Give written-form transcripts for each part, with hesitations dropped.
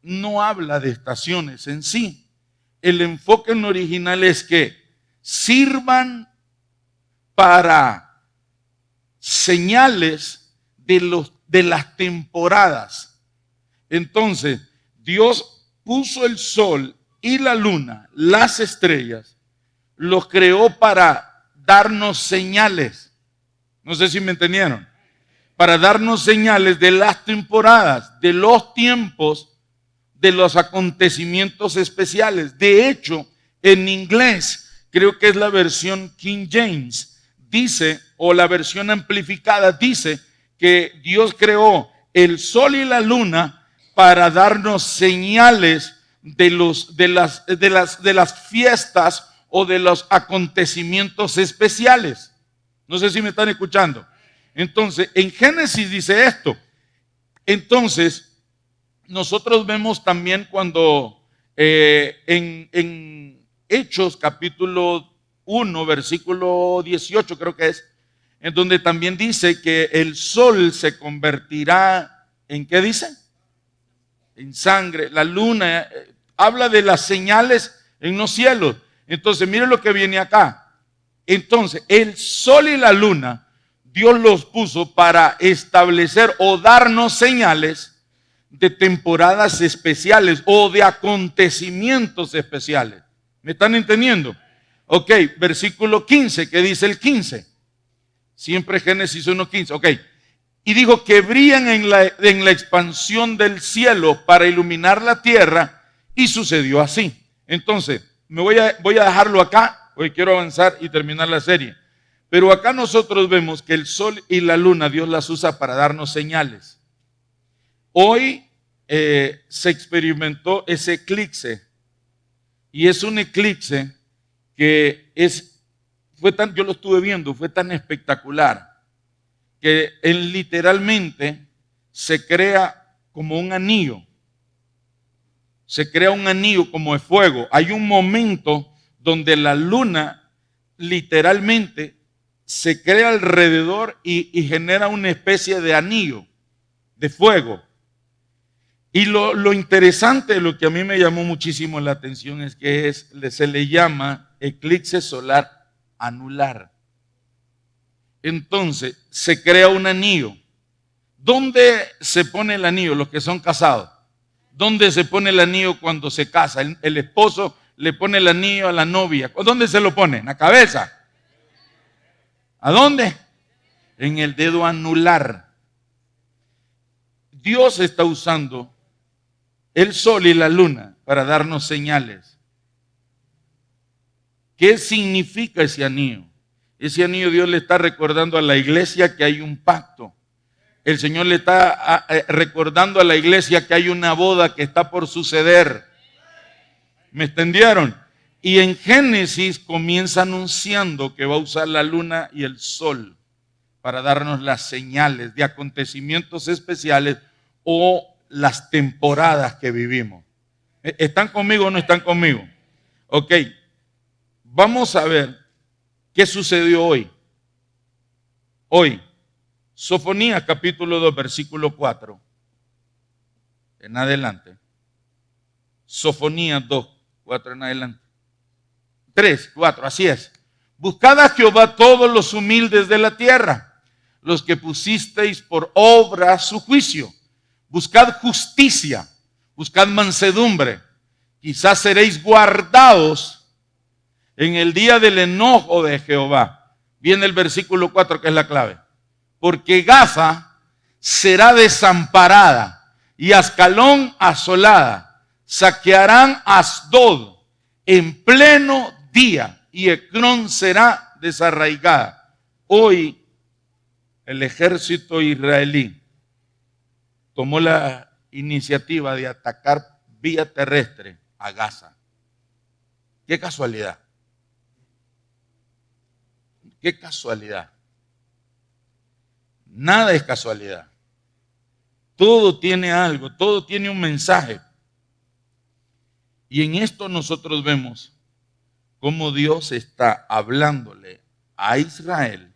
no habla de estaciones en sí. El enfoque en original es que sirvan para señales de las temporadas. Entonces, Dios puso el sol y la luna, las estrellas, los creó para darnos señales. No sé si me entendieron. Para darnos señales de las temporadas, de los tiempos, de los acontecimientos especiales. De hecho, en inglés, creo que es la versión King James, dice, o la versión amplificada, dice que Dios creó el sol y la luna para darnos señales de las fiestas o de los acontecimientos especiales. No sé si me están escuchando. Entonces, en Génesis dice esto. Entonces, nosotros vemos también cuando en Hechos capítulo 1, versículo 18 creo que es, en donde también dice que el sol se convertirá en, ¿qué dice? En sangre. La luna habla de las señales en los cielos. Entonces, mire lo que viene acá. Entonces, el sol y la luna, Dios los puso para establecer o darnos señales de temporadas especiales o de acontecimientos especiales. ¿Me están entendiendo? Ok, versículo 15, ¿qué dice el 15? Siempre Génesis 1:15, ok. Y dijo que brillan en la expansión del cielo para iluminar la tierra, y sucedió así. Entonces, voy a dejarlo acá, hoy quiero avanzar y terminar la serie. Pero acá nosotros vemos que el sol y la luna Dios las usa para darnos señales. Hoy se experimentó ese eclipse, y es un eclipse que yo lo estuve viendo, fue tan espectacular que él literalmente se crea como un anillo. Se crea un anillo como de fuego. Hay un momento donde la luna literalmente se crea alrededor y genera una especie de anillo de fuego. Y lo interesante, lo que a mí me llamó muchísimo la atención es que se le llama eclipse solar anular. Entonces se crea un anillo. ¿Dónde se pone el anillo? Los que son casados. ¿Dónde se pone el anillo cuando se casa? El esposo le pone el anillo a la novia. ¿Dónde se lo pone? ¿En la cabeza? ¿A dónde? En el dedo anular. Dios está usando el sol y la luna para darnos señales. ¿Qué significa ese anillo? Ese anillo Dios le está recordando a la iglesia que hay un pacto. El Señor le está recordando a la iglesia que hay una boda que está por suceder. ¿Me entendieron? Y en Génesis comienza anunciando que va a usar la luna y el sol para darnos las señales de acontecimientos especiales o las temporadas que vivimos. ¿Están conmigo o no están conmigo? Ok, vamos a ver qué sucedió hoy. Hoy, Sofonías capítulo 2, versículo 4. En adelante. Sofonías 2, 4 en adelante. 3, 4, así es. Buscad a Jehová todos los humildes de la tierra, los que pusisteis por obra su juicio. Buscad justicia, buscad mansedumbre. Quizás seréis guardados en el día del enojo de Jehová. Viene el versículo 4 que es la clave. Porque Gaza será desamparada y Ascalón asolada. Saquearán Asdod en pleno día y Ecrón será desarraigada. Hoy el ejército israelí tomó la iniciativa de atacar vía terrestre a Gaza. Qué casualidad. Qué casualidad. Nada es casualidad. Todo tiene algo, todo tiene un mensaje. Y en esto nosotros vemos cómo Dios está hablándole a Israel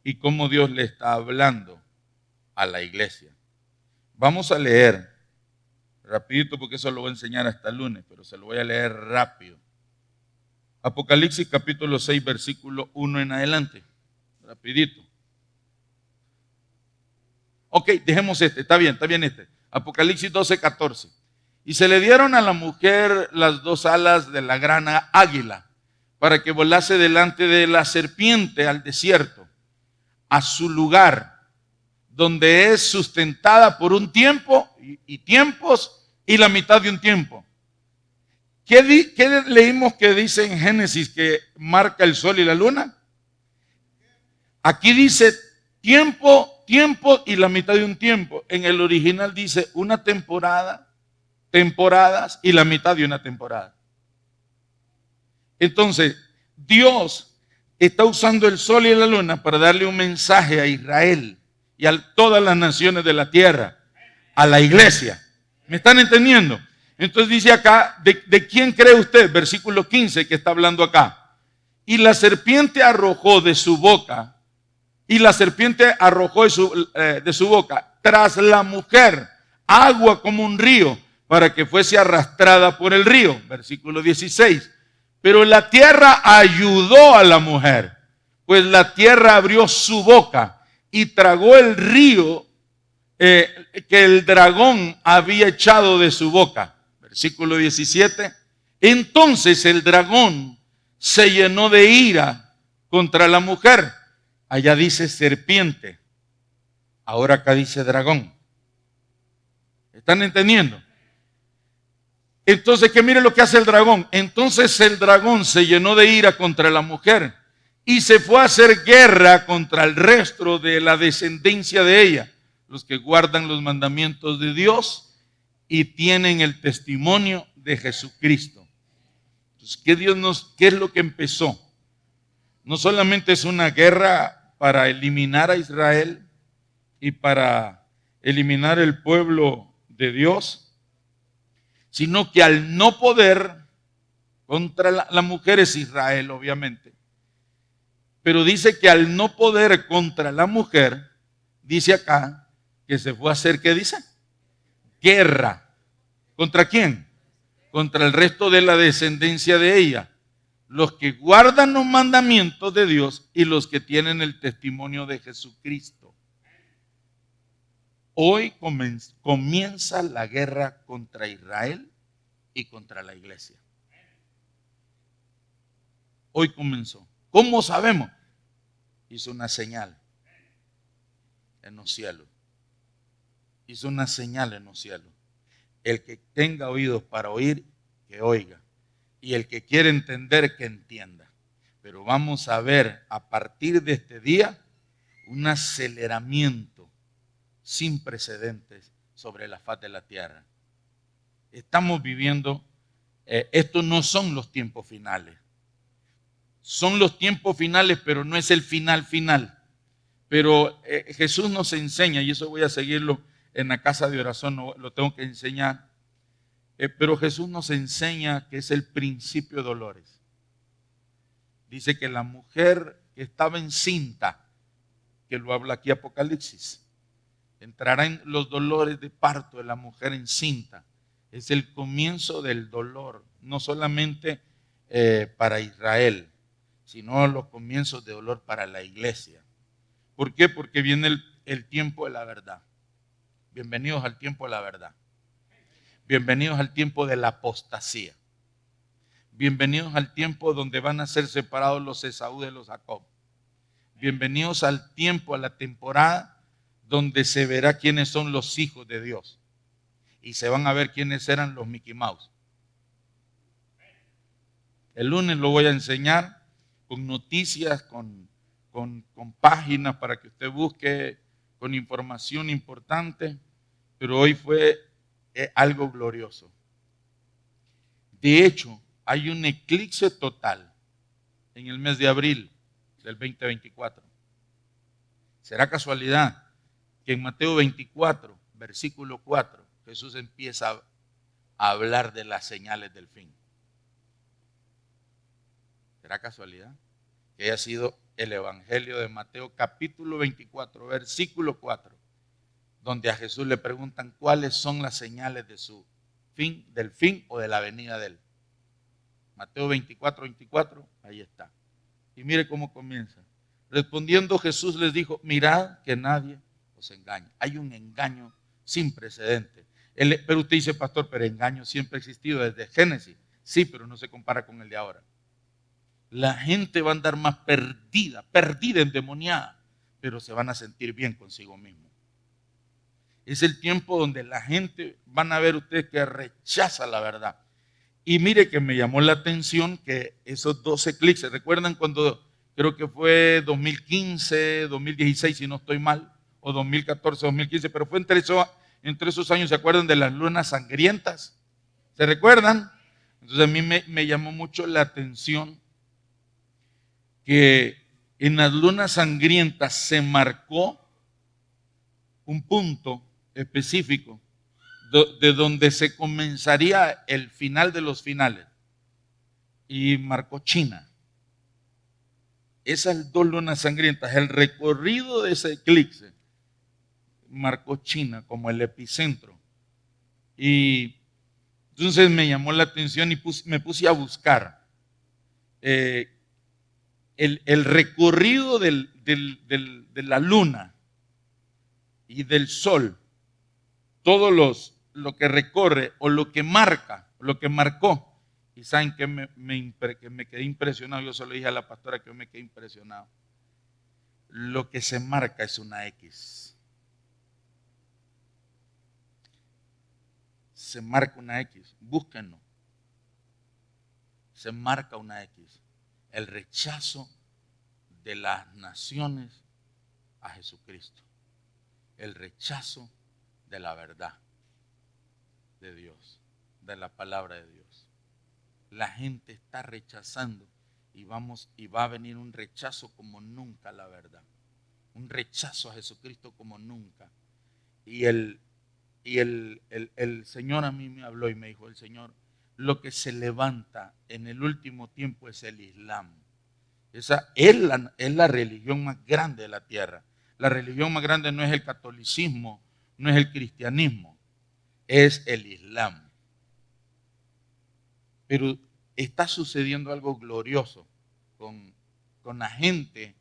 y cómo Dios le está hablando a la iglesia. Vamos a leer Rapidito porque eso lo voy a enseñar hasta el lunes, pero se lo voy a leer rápido. Apocalipsis capítulo 6, versículo 1 en adelante. Rapidito. Ok, dejemos está bien este. Apocalipsis 12, 14. Y se le dieron a la mujer las dos alas de la gran águila, para que volase delante de la serpiente al desierto, a su lugar, donde es sustentada por un tiempo y tiempos y la mitad de un tiempo. ¿Qué leímos que dice en Génesis que marca el sol y la luna? Aquí dice tiempo y la mitad de un tiempo. En el original dice una temporada, temporadas y la mitad de una temporada. Entonces, Dios está usando el sol y la luna para darle un mensaje a Israel y a todas las naciones de la tierra, a la iglesia. ¿Me están entendiendo? Entonces dice acá, ¿de quién cree usted? Versículo 15 que está hablando acá. Y la serpiente arrojó de su boca, de su boca tras la mujer agua como un río, para que fuese arrastrada por el río. Versículo 16. Pero la tierra ayudó a la mujer, pues la tierra abrió su boca y tragó el río que el dragón había echado de su boca. Versículo 17. Entonces el dragón se llenó de ira contra la mujer. Allá dice serpiente, ahora acá dice dragón. ¿Están entendiendo? Entonces, que mire lo que hace el dragón. Entonces el dragón se llenó de ira contra la mujer y se fue a hacer guerra contra el resto de la descendencia de ella, los que guardan los mandamientos de Dios y tienen el testimonio de Jesucristo. Entonces, ¿qué es lo que empezó? No solamente es una guerra para eliminar a Israel y para eliminar el pueblo de Dios, sino que al no poder, contra la mujer es Israel obviamente, pero dice que al no poder contra la mujer, dice acá que se fue a hacer, ¿qué dice? Guerra. ¿Contra quién? Contra el resto de la descendencia de ella, los que guardan los mandamientos de Dios y los que tienen el testimonio de Jesucristo. Hoy comienza la guerra contra Israel y contra la iglesia. Hoy comenzó. ¿Cómo sabemos? Hizo una señal en los cielos. Hizo una señal en los cielos. El que tenga oídos para oír, que oiga. Y el que quiere entender, que entienda. Pero vamos a ver a partir de este día un aceleramiento sin precedentes sobre la faz de la tierra. Estamos viviendo, estos no son los tiempos finales. Son los tiempos finales, pero no es el final. Pero Jesús nos enseña, y eso voy a seguirlo en la casa de oración, no, lo tengo que enseñar. Pero Jesús nos enseña que es el principio de dolores. Dice que la mujer que estaba encinta, que lo habla aquí Apocalipsis, entrará en los dolores de parto de la mujer encinta. Es el comienzo del dolor, no solamente para Israel, sino los comienzos de dolor para la iglesia. ¿Por qué? Porque viene el tiempo de la verdad. Bienvenidos al tiempo de la verdad. Bienvenidos al tiempo de la apostasía. Bienvenidos al tiempo donde van a ser separados los Esaú de los Jacob. Bienvenidos al tiempo, a la temporada donde se verá quiénes son los hijos de Dios. Y se van a ver quiénes eran los Mickey Mouse. El lunes lo voy a enseñar con noticias, con páginas para que usted busque, con información importante. Pero hoy fue algo glorioso. De hecho, hay un eclipse total en el mes de abril del 2024. ¿Será casualidad que en Mateo 24, versículo 4, Jesús empieza a hablar de las señales del fin? ¿Será casualidad que haya sido el Evangelio de Mateo capítulo 24, versículo 4, donde a Jesús le preguntan cuáles son las señales de su del fin o de la venida de él. Mateo 24, 24, ahí está. Y mire cómo comienza. Respondiendo Jesús les dijo, mirad que nadie os engañe. Hay un engaño sin precedente. Pero usted dice, pastor, pero engaño siempre ha existido desde Génesis. Sí, pero no se compara con el de ahora. La gente va a andar más perdida, endemoniada, pero se van a sentir bien consigo mismo. Es el tiempo donde la gente, van a ver ustedes que rechaza la verdad. Y mire que me llamó la atención que esos dos eclipses, ¿recuerdan cuando creo que fue 2015, 2016, si no estoy mal, o 2014, 2015, pero fue entre esos años, ¿se acuerdan de las lunas sangrientas? ¿Se recuerdan? Entonces a mí me llamó mucho la atención que en las lunas sangrientas se marcó un punto específico de donde se comenzaría el final de los finales, y marcó China. Esas dos lunas sangrientas, el recorrido de ese eclipse marcó China como el epicentro. Y entonces me llamó la atención y me puse a buscar el recorrido de la luna y del sol, todo lo que recorre o lo que marca, lo que marcó. Y saben que me quedé impresionado. Yo se lo dije a la pastora que yo me quedé impresionado. Lo que se marca es una X. Se marca una X, búsquenlo. Se marca una X. El rechazo de las naciones a Jesucristo. El rechazo de la verdad de Dios, de la palabra de Dios. La gente está rechazando y va a venir un rechazo como nunca a la verdad. Un rechazo a Jesucristo como nunca. Y el Señor a mí me habló y me dijo, el Señor, lo que se levanta en el último tiempo es el Islam. Esa es la religión más grande de la tierra. La religión más grande no es el catolicismo, no es el cristianismo, es el Islam. Pero está sucediendo algo glorioso con la gente,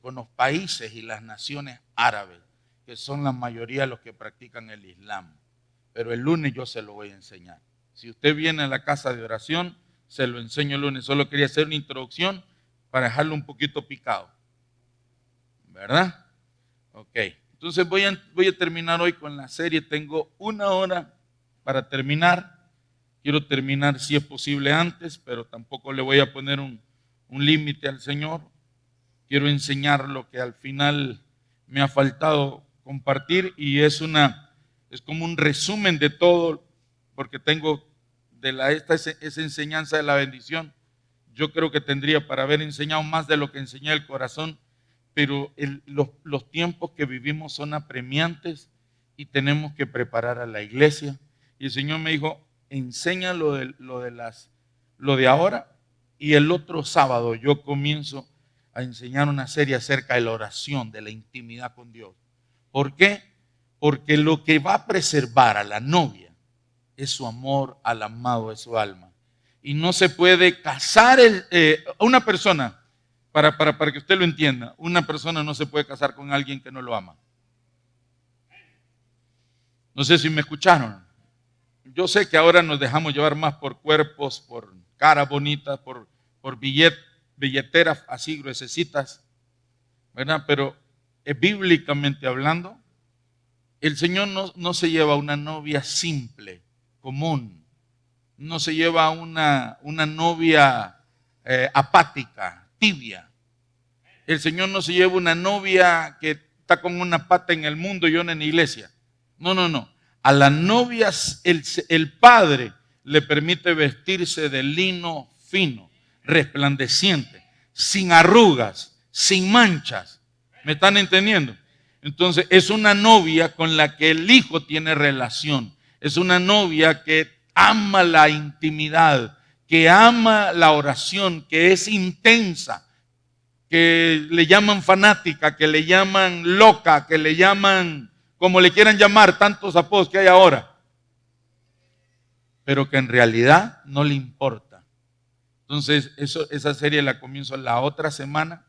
con los países y las naciones árabes, que son la mayoría de los que practican el Islam. Pero el lunes yo se lo voy a enseñar. Si usted viene a la casa de oración, se lo enseño el lunes. Solo quería hacer una introducción para dejarlo un poquito picado. ¿Verdad? Ok. Entonces voy a terminar hoy con la serie. Tengo 1 hora para terminar. Quiero terminar si es posible antes, pero tampoco le voy a poner un límite al Señor. Quiero enseñar lo que al final me ha faltado compartir y es como un resumen de todo, porque tengo esa enseñanza de la bendición. Yo creo que tendría para haber enseñado más de lo que enseñé el corazón, pero los tiempos que vivimos son apremiantes y tenemos que preparar a la iglesia. Y el Señor me dijo, enseña lo de ahora, y el otro sábado yo comienzo a enseñar una serie acerca de la oración, de la intimidad con Dios. ¿Por qué? Porque lo que va a preservar a la novia es su amor al amado de su alma. Y no se puede casar una persona, para que usted lo entienda, una persona no se puede casar con alguien que no lo ama. No sé si me escucharon. Yo sé que ahora nos dejamos llevar más por cuerpos, por caras bonitas, por billeteras así gruesecitas, ¿verdad? Pero bíblicamente hablando, el Señor no se lleva una novia simple, común. No se lleva una novia apática, tibia. El Señor no se lleva una novia que está con una pata en el mundo y una en la iglesia. No. A las novias el Padre le permite vestirse de lino fino, resplandeciente, sin arrugas, sin manchas. ¿Me están entendiendo? Entonces es una novia con la que el Hijo tiene relación. Es una novia que ama la intimidad, que ama la oración, que es intensa, que le llaman fanática, que le llaman loca, que le llaman como le quieran llamar, tantos apodos que hay ahora. pero que en realidad no le importa. Entonces, esa serie la comienzo la otra semana,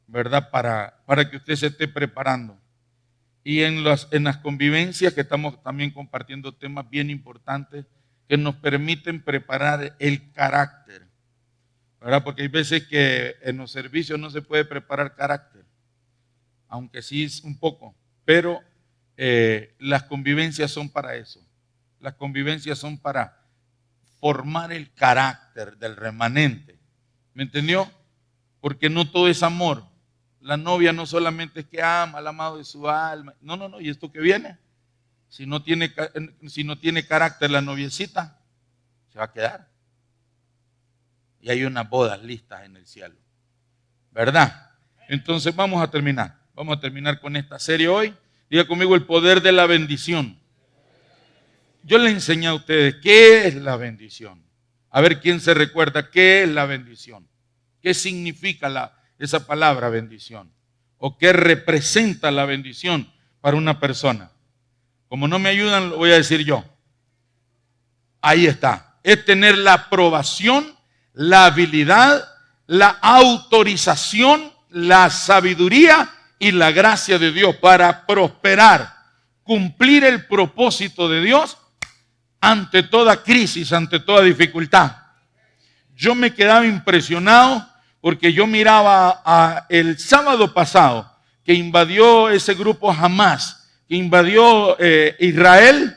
¿verdad? Para que usted se esté preparando. Y en las convivencias que estamos también compartiendo temas bien importantes que nos permiten preparar el carácter, ¿verdad? Porque hay veces que en los servicios no se puede preparar carácter, aunque sí es un poco, pero las convivencias son para eso. Las convivencias son para formar el carácter del remanente. ¿Me entendió? Porque no todo es amor. La novia no solamente es que ama al amado de su alma. No. ¿Y esto qué viene? Si no tiene carácter la noviecita, se va a quedar. Y hay unas bodas listas en el cielo. ¿Verdad? Entonces vamos a terminar. Vamos a terminar con esta serie hoy. Diga conmigo el poder de la bendición. Yo le enseñé a ustedes qué es la bendición. A ver quién se recuerda qué es la bendición. ¿Qué significa esa palabra bendición? ¿O qué representa la bendición para una persona? Como no me ayudan, lo voy a decir yo. Ahí está. Es tener la aprobación, la habilidad, la autorización, la sabiduría y la gracia de Dios para prosperar, cumplir el propósito de Dios ante toda crisis, ante toda dificultad. Yo me quedaba impresionado porque yo miraba el sábado pasado que invadió ese grupo Hamás, que invadió Israel.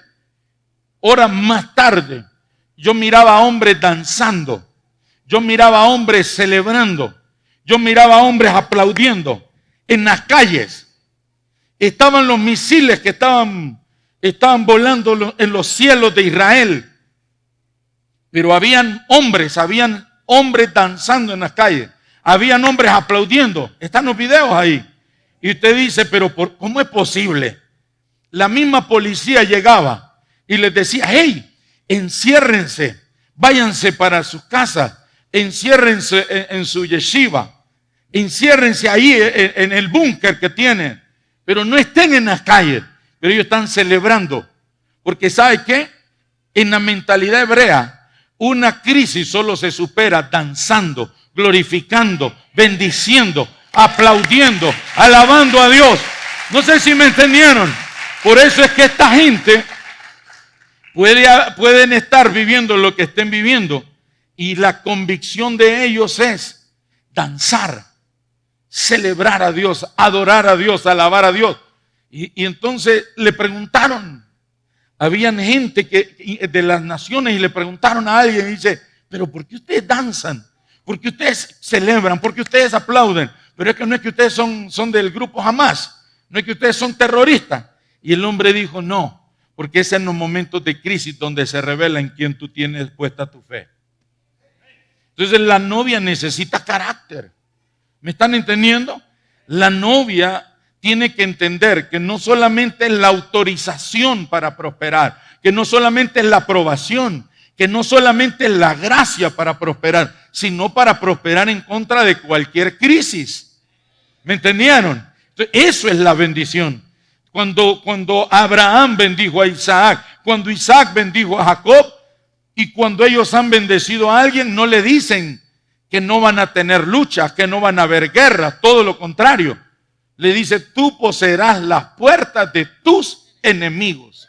Horas más tarde, yo miraba a hombres danzando, yo miraba a hombres celebrando, yo miraba a hombres aplaudiendo en las calles. Estaban los misiles que estaban volando en los cielos de Israel. Pero habían hombres danzando en las calles. Habían hombres aplaudiendo. Están los videos ahí. Y usted dice, pero ¿cómo es posible? La misma policía llegaba y les decía, hey, enciérrense, váyanse para sus casas, enciérrense en su yeshiva, enciérrense ahí en el búnker que tienen, pero no estén en las calles. Pero ellos están celebrando, porque ¿sabe qué? En la mentalidad hebrea, una crisis solo se supera danzando, glorificando, bendiciendo, aplaudiendo, alabando a Dios. No sé si me entendieron. Por eso es que esta gente pueden estar viviendo lo que estén viviendo y la convicción de ellos es danzar, celebrar a Dios, adorar a Dios, alabar a Dios. Y entonces le preguntaron, habían gente de las naciones y le preguntaron a alguien y dice, pero ¿por qué ustedes danzan? ¿Por qué ustedes celebran? ¿Por qué ustedes aplauden? Pero es que no es que ustedes son del grupo Hamás, no es que ustedes son terroristas. Y el hombre dijo, no, porque es en los momentos de crisis donde se revela en quién tú tienes puesta tu fe. Entonces la novia necesita carácter. ¿Me están entendiendo? La novia tiene que entender que no solamente es la autorización para prosperar, que no solamente es la aprobación, que no solamente es la gracia para prosperar, sino para prosperar en contra de cualquier crisis. ¿Me entendieron? Entonces, eso es la bendición. Cuando Abraham bendijo a Isaac, cuando Isaac bendijo a Jacob, y cuando ellos han bendecido a alguien, no le dicen que no van a tener luchas, que no van a haber guerras, todo lo contrario. Le dice, tú poseerás las puertas de tus enemigos.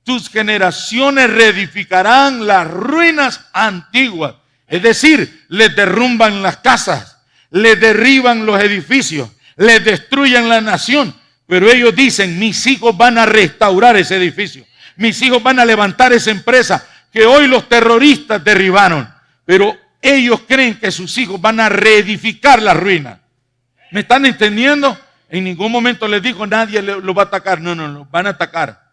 Tus generaciones reedificarán las ruinas antiguas. Es decir, les derrumban las casas, les derriban los edificios, les destruyen la nación. Pero ellos dicen, mis hijos van a restaurar ese edificio. Mis hijos van a levantar esa empresa que hoy los terroristas derribaron. Pero ellos creen que sus hijos van a reedificar la ruina. ¿Me están entendiendo? En ningún momento les dijo, nadie lo va a atacar. No, van a atacar.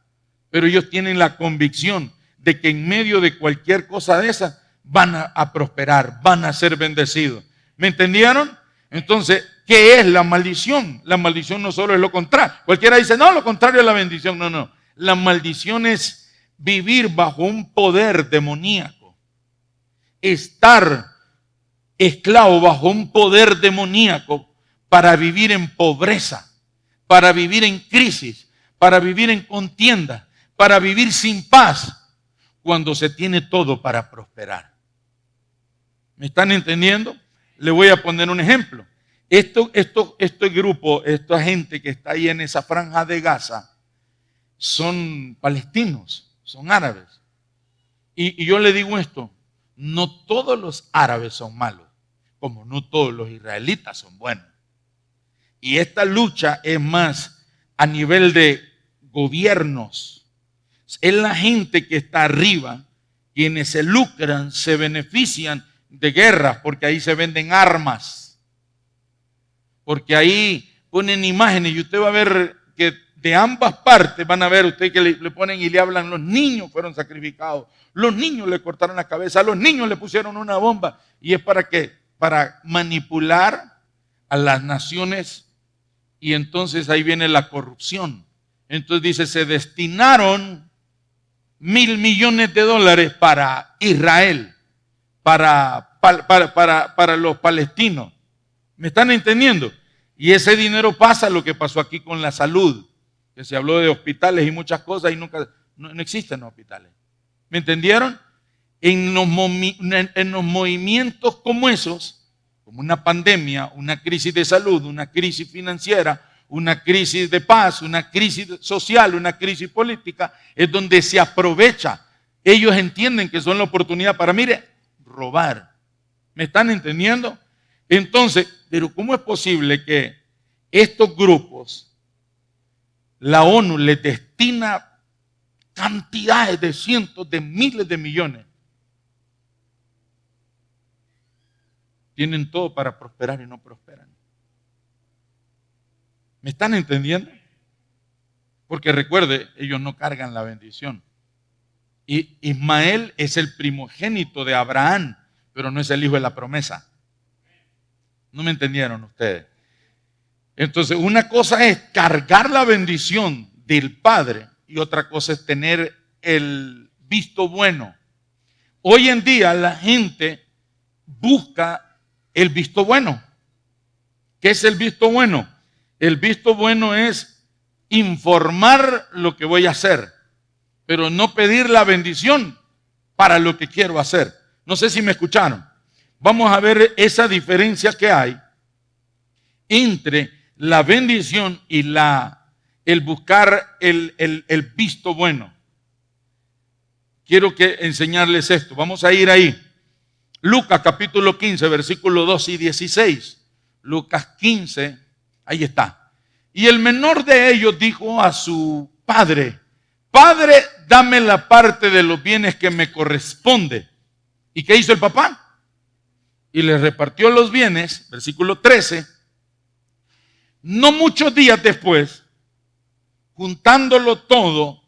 Pero ellos tienen la convicción de que en medio de cualquier cosa de esa van a prosperar, van a ser bendecidos. ¿Me entendieron? Entonces, ¿qué es la maldición? La maldición no solo es lo contrario. Cualquiera dice, no, lo contrario es la bendición. No. La maldición es vivir bajo un poder demoníaco. Estar esclavo bajo un poder demoníaco para vivir en pobreza, para vivir en crisis, para vivir en contienda, para vivir sin paz. cuando se tiene todo para prosperar. ¿Me están entendiendo? Le voy a poner un ejemplo. Este grupo, esta gente que está ahí en esa franja de Gaza, son palestinos, son árabes. Y yo le digo esto, no todos los árabes son malos, como no todos los israelitas son buenos. Y esta lucha es más a nivel de gobiernos. Es la gente que está arriba, quienes se lucran, se benefician de guerras, porque ahí se venden armas, porque ahí ponen imágenes y usted va a ver que de ambas partes van a ver usted que le ponen y le hablan, los niños fueron sacrificados, los niños le cortaron la cabeza, a los niños le pusieron una bomba. ¿Y es para qué? Para manipular a las naciones. Y entonces ahí viene la corrupción. Entonces dice, se destinaron $1,000 millones para Israel, para los palestinos. ¿Me están entendiendo? Y ese dinero pasa lo que pasó aquí con la salud, que se habló de hospitales y muchas cosas y nunca, no existen los hospitales. ¿Me entendieron? En los movimientos como esos, como una pandemia, una crisis de salud, una crisis financiera, una crisis de paz, una crisis social, una crisis política, es donde se aprovecha. Ellos entienden que son la oportunidad para, mire, robar. ¿Me están entendiendo? Entonces, pero ¿cómo es posible que estos grupos, la ONU les destina cantidades de cientos de miles de millones? Tienen todo para prosperar y no prosperan. ¿Me están entendiendo? Porque recuerde, ellos no cargan la bendición. Y Ismael es el primogénito de Abraham, pero no es el hijo de la promesa. ¿No me entendieron ustedes? Entonces, una cosa es cargar la bendición del Padre y otra cosa es tener el visto bueno. Hoy en día la gente busca el visto bueno. ¿Qué es el visto bueno? El visto bueno es informar lo que voy a hacer, pero no pedir la bendición para lo que quiero hacer. No sé si me escucharon. Vamos a ver esa diferencia que hay entre la bendición y el buscar el visto bueno. Quiero enseñarles esto. Vamos a ir ahí. Lucas capítulo 15, versículos 2 y 16. Lucas 15, ahí está. Y el menor de ellos dijo a su padre, Padre, dame la parte de los bienes que me corresponde. ¿Y qué hizo el papá? Y le repartió los bienes, versículo 13. No muchos días después, juntándolo todo,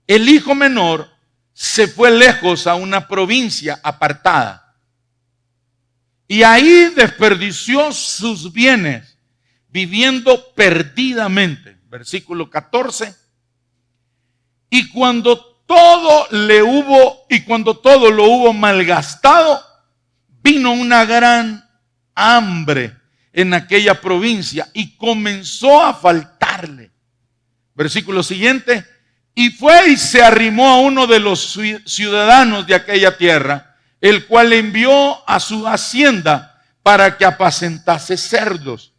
el hijo menor se fue lejos a una provincia apartada. Y ahí desperdició sus bienes, viviendo perdidamente. Versículo 14. Y cuando todo lo hubo malgastado, vino una gran hambre en aquella provincia y comenzó a faltarle. Versículo siguiente. Y fue y se arrimó a uno de los ciudadanos de aquella tierra, el cual le envió a su hacienda para que apacentase cerdos.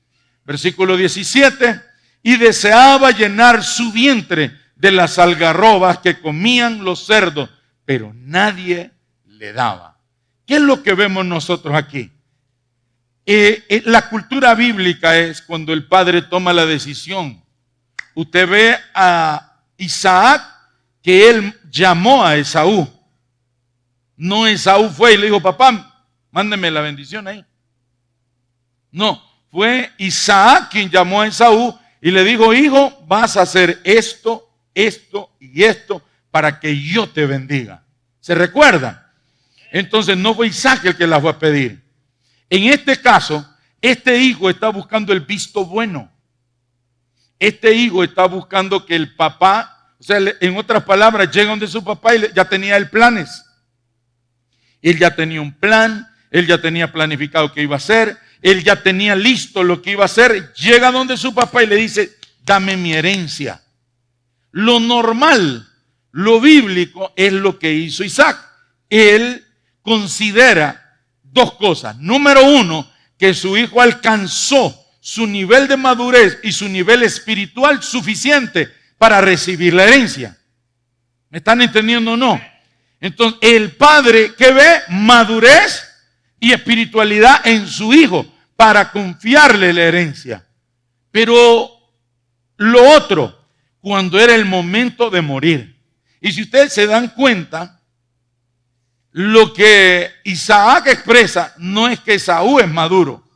Versículo 17. Y deseaba llenar su vientre de las algarrobas que comían los cerdos, pero nadie le daba. ¿Qué es lo que vemos nosotros aquí? La cultura bíblica es cuando el padre toma la decisión. Usted ve a Isaac que él llamó a Esaú. No, Esaú fue y le dijo, papá, mándeme la bendición ahí. No, fue Isaac quien llamó a Esaú y le dijo, hijo, vas a hacer esto, esto y esto para que yo te bendiga. ¿Se recuerda? Entonces no fue Isaac el que la fue a pedir. En este caso, este hijo está buscando el visto bueno. Este hijo está buscando que el papá, o sea, en otras palabras, llega donde su papá y ya tenía el planes. Él ya tenía un plan, él ya tenía planificado qué iba a hacer, él ya tenía listo lo que iba a hacer. Llega donde su papá y le dice, dame mi herencia. Lo normal lo bíblico es lo que hizo Isaac. Él considera dos cosas. Número uno, que su hijo alcanzó su nivel de madurez y su nivel espiritual suficiente para recibir la herencia. ¿Me están entendiendo o no? Entonces, el padre que ve madurez y espiritualidad en su hijo para confiarle la herencia. Pero lo otro, cuando era el momento de morir. Y si ustedes se dan cuenta, lo que Isaac expresa no es que Esaú es maduro,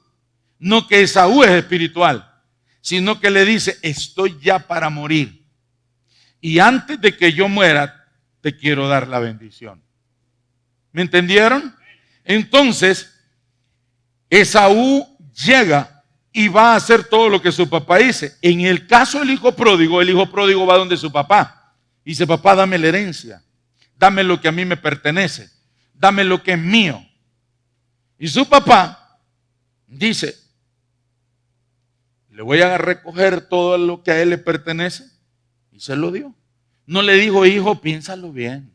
no que Esaú es espiritual, sino que le dice, estoy ya para morir. Y antes de que yo muera, te quiero dar la bendición. ¿Me entendieron? Entonces, Esaú llega y va a hacer todo lo que su papá dice. En el caso del hijo pródigo va donde su papá. Dice, papá, dame la herencia. Dame lo que a mí me pertenece. Dame lo que es mío. Y su papá dice, le voy a recoger todo lo que a él le pertenece. Y se lo dio. No le dijo, hijo, piénsalo bien.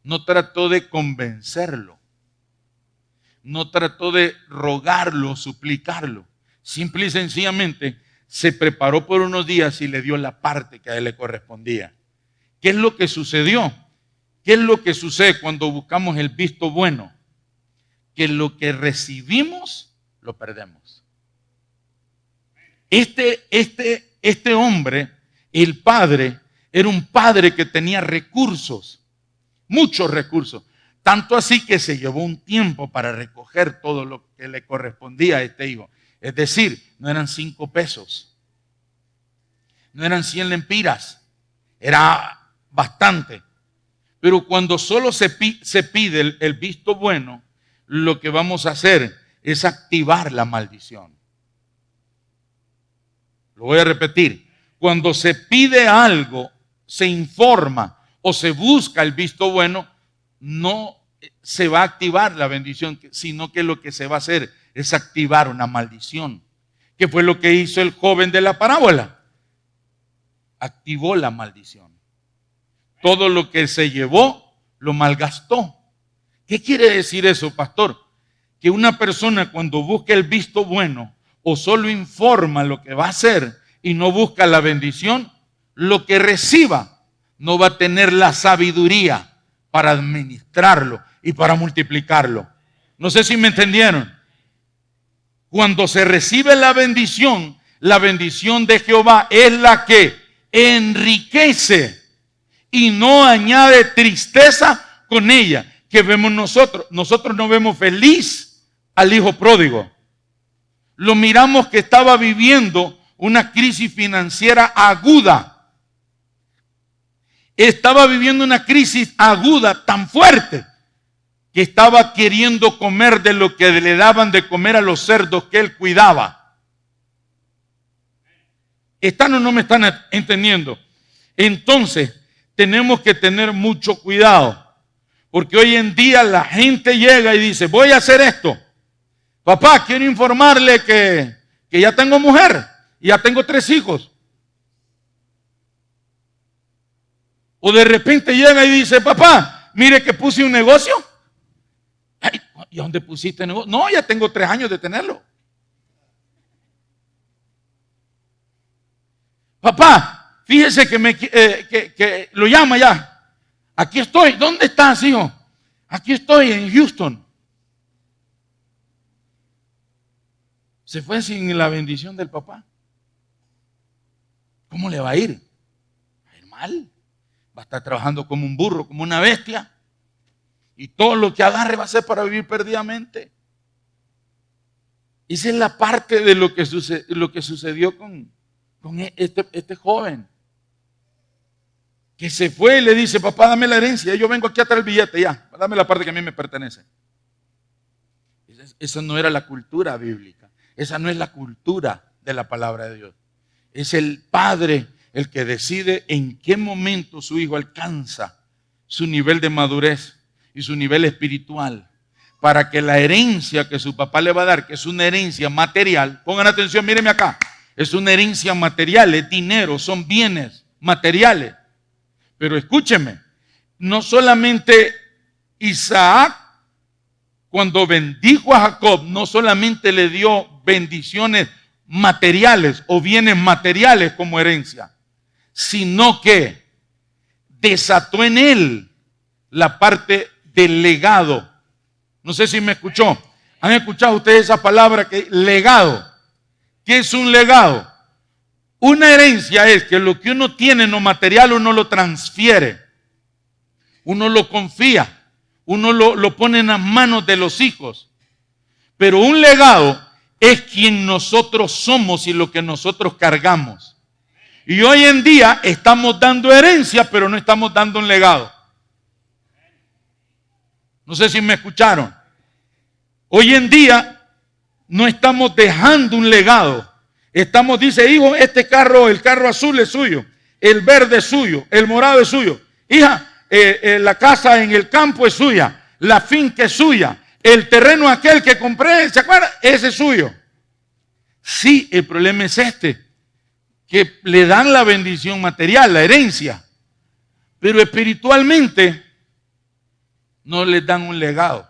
No trató de convencerlo. No trató de rogarlo, suplicarlo. Simple y sencillamente se preparó por unos días y le dio la parte que a él le correspondía. ¿Qué es lo que sucedió? ¿Qué es lo que sucede cuando buscamos el visto bueno? Que lo que recibimos, lo perdemos. Este hombre, el padre, era un padre que tenía recursos, muchos recursos. Tanto así que se llevó un tiempo para recoger todo lo que le correspondía a este hijo. Es decir, no eran 5 pesos, no eran 100 lempiras, era bastante. Pero cuando solo se pide el visto bueno, lo que vamos a hacer es activar la maldición. Lo voy a repetir. Cuando se pide algo, se informa o se busca el visto bueno, no se va a activar la bendición, sino que lo que se va a hacer es activar una maldición. ¿Qué fue lo que hizo el joven de la parábola? Activó la maldición. Todo lo que se llevó, lo malgastó. ¿Qué quiere decir eso, pastor? Que una persona cuando busca el visto bueno o solo informa lo que va a hacer y no busca la bendición, lo que reciba no va a tener la sabiduría para administrarlo y para multiplicarlo. No sé si me entendieron. Cuando se recibe la bendición de Jehová es la que enriquece y no añade tristeza con ella. Que vemos nosotros. Nosotros no vemos feliz al hijo pródigo. Lo miramos que estaba viviendo una crisis financiera aguda. Estaba viviendo una crisis aguda tan fuerte que estaba queriendo comer de lo que le daban de comer a los cerdos que él cuidaba. ¿Están o no me están entendiendo? Entonces, tenemos que tener mucho cuidado. Porque hoy en día la gente llega y dice, voy a hacer esto. Papá, quiero informarle que ya tengo mujer y ya tengo 3 hijos. O de repente llega y dice, papá, mire que puse un negocio. Ay, ¿y dónde pusiste el negocio? No, ya tengo 3 años de tenerlo. Papá, fíjese que lo llama ya. Aquí estoy. ¿Dónde estás, hijo? Aquí estoy en Houston. Se fue sin la bendición del papá. ¿Cómo le va a ir? Va a ir mal. Va a estar trabajando como un burro, como una bestia. Y todo lo que agarre va a ser para vivir perdidamente. Esa es la parte de lo que sucedió con este joven. Que se fue y le dice, papá, dame la herencia. Yo vengo aquí a traer el billete, ya. Dame la parte que a mí me pertenece. Esa no era la cultura bíblica. Esa no es la cultura de la palabra de Dios. Es el padre el que decide en qué momento su hijo alcanza su nivel de madurez y su nivel espiritual, para que la herencia que su papá le va a dar, que es una herencia material, pongan atención, mírenme acá, es una herencia material, es dinero, son bienes materiales, Pero escúcheme, no solamente Isaac, cuando bendijo a Jacob, no solamente le dio bendiciones materiales o bienes materiales como herencia, sino que desató en él la parte del legado. No sé si me escuchó. ¿Han escuchado ustedes esa palabra que legado? ¿Qué es un legado? Una herencia es que lo que uno tiene en lo material uno lo transfiere, uno lo confía, uno lo pone en las manos de los hijos. Pero un legado es quien nosotros somos y lo que nosotros cargamos. Y hoy en día estamos dando herencia, pero no estamos dando un legado. No sé si me escucharon. Hoy en día no estamos dejando un legado. Estamos, dice, hijo, este carro, el carro azul es suyo, el verde es suyo, el morado es suyo. Hija, la casa en el campo es suya, la finca es suya, el terreno aquel que compré, ¿se acuerdan? Ese es suyo. Sí, el problema es que le dan la bendición material, la herencia, pero espiritualmente no les dan un legado.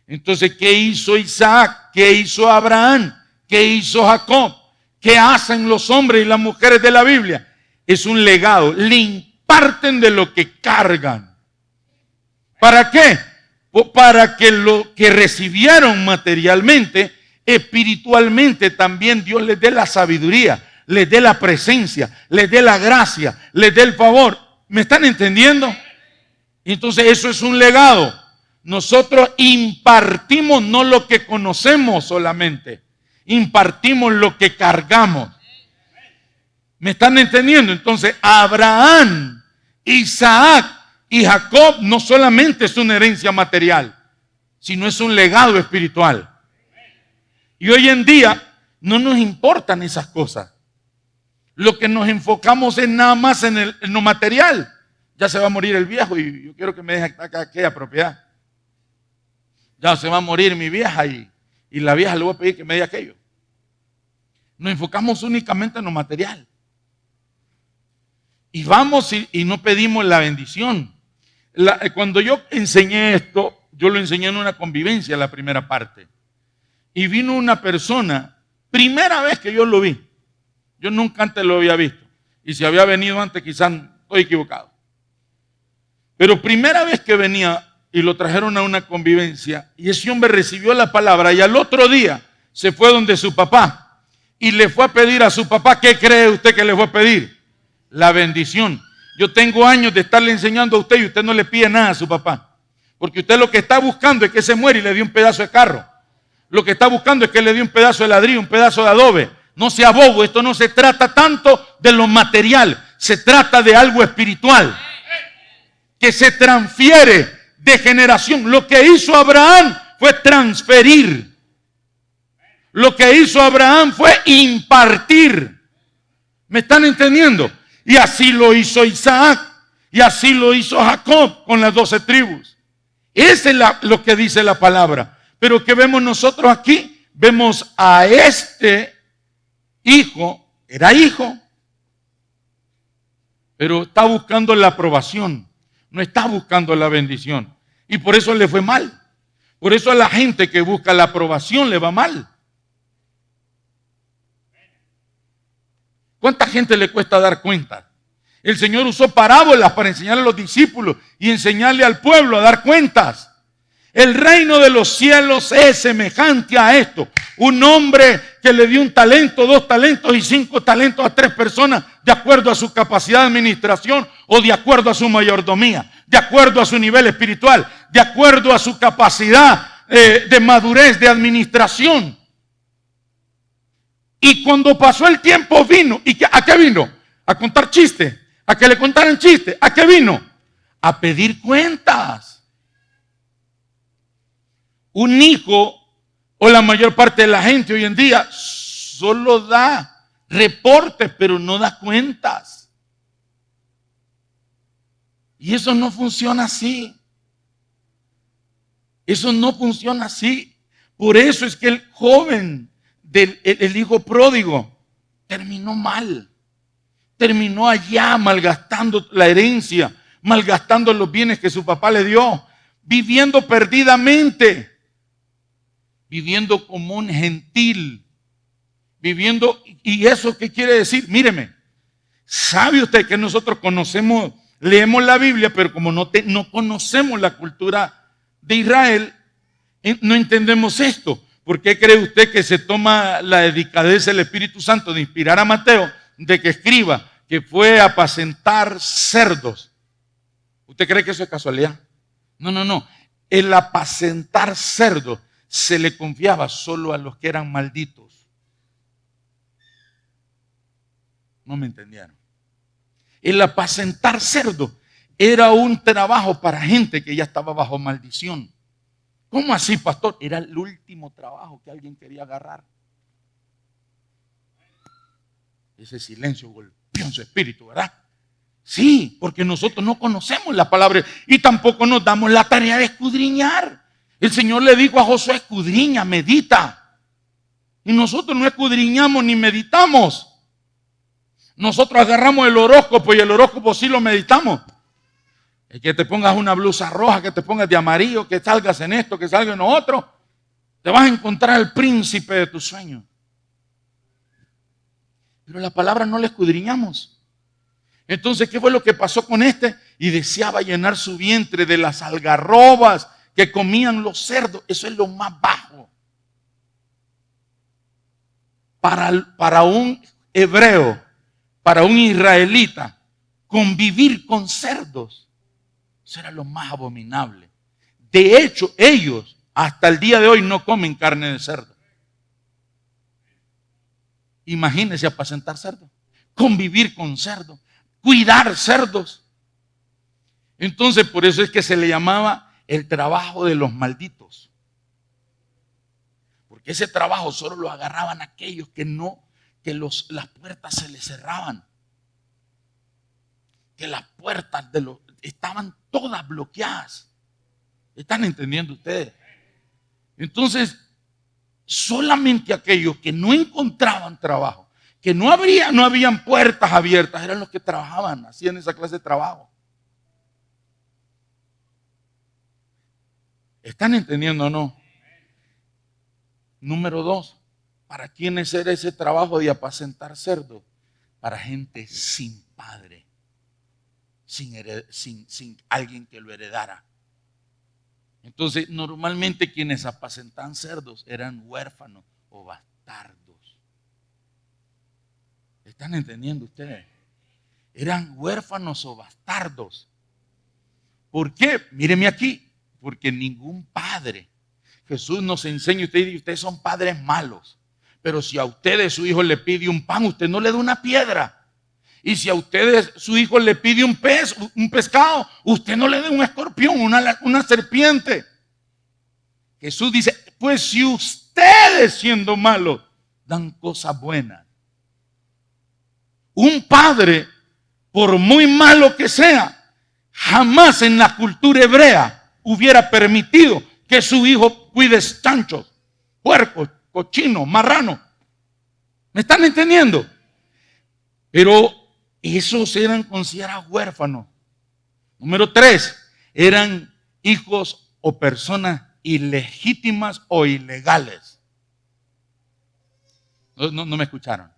Entonces, ¿qué hizo Isaac? ¿Qué hizo Abraham? ¿Qué hizo Jacob? ¿Qué hacen los hombres y las mujeres de la Biblia? Es un legado. Le imparten de lo que cargan. ¿Para qué? Para que lo que recibieron materialmente, espiritualmente también Dios les dé la sabiduría, les dé la presencia, les dé la gracia, les dé el favor. ¿Me están entendiendo? Entonces eso es un legado. Nosotros impartimos no lo que conocemos solamente, impartimos lo que cargamos. ¿Me están entendiendo? Entonces Abraham, Isaac y Jacob no solamente es una herencia material, sino es un legado espiritual. Y hoy en día no nos importan esas cosas. Lo que nos enfocamos es nada más en lo material. Ya se va a morir el viejo y yo quiero que me deje acá aquella propiedad. Ya se va a morir mi vieja y la vieja le voy a pedir que me dé aquello. Nos enfocamos únicamente en lo material. Y vamos y no pedimos la bendición. Cuando yo enseñé esto, yo lo enseñé en una convivencia, la primera parte. Y vino una persona, primera vez que yo lo vi. Yo nunca antes lo había visto. Y si había venido antes, quizás estoy equivocado. Pero primera vez que venía y lo trajeron a una convivencia, y ese hombre recibió la palabra y al otro día se fue donde su papá y le fue a pedir a su papá. ¿Qué cree usted que le fue a pedir? La bendición. Yo tengo años de estarle enseñando a usted y usted no le pide nada a su papá, porque usted lo que está buscando es que se muera y le dé un pedazo de carro. Lo que está buscando es que le dé un pedazo de ladrillo, un pedazo de adobe. No sea bobo, esto no se trata tanto de lo material, se trata de algo espiritual que se transfiere de generación. Lo que hizo Abraham fue transferir. Lo que hizo Abraham fue impartir. ¿Me están entendiendo? Y así lo hizo Isaac. Y así lo hizo Jacob con las 12 tribus. Ese es lo que dice la palabra. Pero ¿qué vemos nosotros aquí? Vemos a este hijo, era hijo, pero está buscando la aprobación. No está buscando la bendición. Y por eso le fue mal. Por eso a la gente que busca la aprobación le va mal. ¿Cuánta gente le cuesta dar cuenta? El Señor usó parábolas para enseñarle a los discípulos y enseñarle al pueblo a dar cuentas. El reino de los cielos es semejante a esto. Un hombre que le dio un talento, 2 talentos y 5 talentos a 3 personas, de acuerdo a su capacidad de administración o de acuerdo a su mayordomía, de acuerdo a su nivel espiritual, de acuerdo a su capacidad de madurez de administración. Y cuando pasó el tiempo vino. ¿Y a qué vino? A contar chistes, a que le contaran chistes. ¿A qué vino? A pedir cuentas. Un hijo, o la mayor parte de la gente hoy en día, solo da reportes, pero no da cuentas. Y eso no funciona así. Eso no funciona así. Por eso es que el joven, el hijo pródigo, terminó mal. terminó allá malgastando la herencia, malgastando los bienes que su papá le dio, viviendo perdidamente, viviendo como un gentil, viviendo. ¿Y eso qué quiere decir? Míreme, ¿sabe usted que nosotros conocemos, leemos la Biblia, pero como no conocemos la cultura de Israel, no entendemos esto? ¿Por qué cree usted que se toma la delicadeza del Espíritu Santo de inspirar a Mateo de que escriba que fue a apacentar cerdos? ¿Usted cree que eso es casualidad? No. El apacentar cerdos se le confiaba solo a los que eran malditos. No me entendieron. El apacentar cerdos era un trabajo para gente que ya estaba bajo maldición. ¿Cómo así, pastor? Era el último trabajo que alguien quería agarrar. Ese silencio golpeó en su espíritu, ¿verdad? Sí, porque nosotros no conocemos la palabra y tampoco nos damos la tarea de escudriñar. El Señor le dijo a Josué: escudriña, medita. Y nosotros no escudriñamos ni meditamos. Nosotros agarramos el horóscopo y el horóscopo sí lo meditamos. Es que te pongas una blusa roja, que te pongas de amarillo, que salgas en esto, que salgas en lo otro. Te vas a encontrar el príncipe de tus sueños. Pero la palabra no la escudriñamos. Entonces, ¿qué fue lo que pasó con este? Y deseaba llenar su vientre de las algarrobas que comían los cerdos. Eso es lo más bajo. Para un hebreo, para un israelita, convivir con cerdos, eso era lo más abominable. De hecho, ellos hasta el día de hoy no comen carne de cerdo. Imagínense apacentar cerdos, convivir con cerdos, cuidar cerdos. Entonces, por eso es que se le llamaba el trabajo de los malditos. Porque ese trabajo solo lo agarraban aquellos que las puertas se les cerraban. Que las puertas estaban todas bloqueadas. ¿Están entendiendo ustedes? Entonces, solamente aquellos que no encontraban trabajo, que no habían puertas abiertas, eran los que trabajaban, hacían esa clase de trabajo. ¿Están entendiendo o no? Número 2, ¿para quiénes era ese trabajo de apacentar cerdos? Para gente sin padre, sin alguien que lo heredara. Entonces, normalmente quienes apacentan cerdos eran huérfanos o bastardos. ¿Están entendiendo ustedes? Eran huérfanos o bastardos. ¿Por qué? Míreme aquí. Porque ningún padre, Jesús nos enseña, ustedes son padres malos. Pero si a ustedes su hijo le pide un pan, usted no le da una piedra. Y si a ustedes su hijo le pide un pescado, usted no le da un escorpión, una serpiente. Jesús dice: pues si ustedes siendo malos dan cosas buenas. Un padre, por muy malo que sea, jamás en la cultura hebrea hubiera permitido que su hijo cuide chanchos, puercos, cochinos, marranos. ¿Me están entendiendo? Pero esos eran considerados huérfanos. Número 3, eran hijos o personas ilegítimas o ilegales. No me escucharon.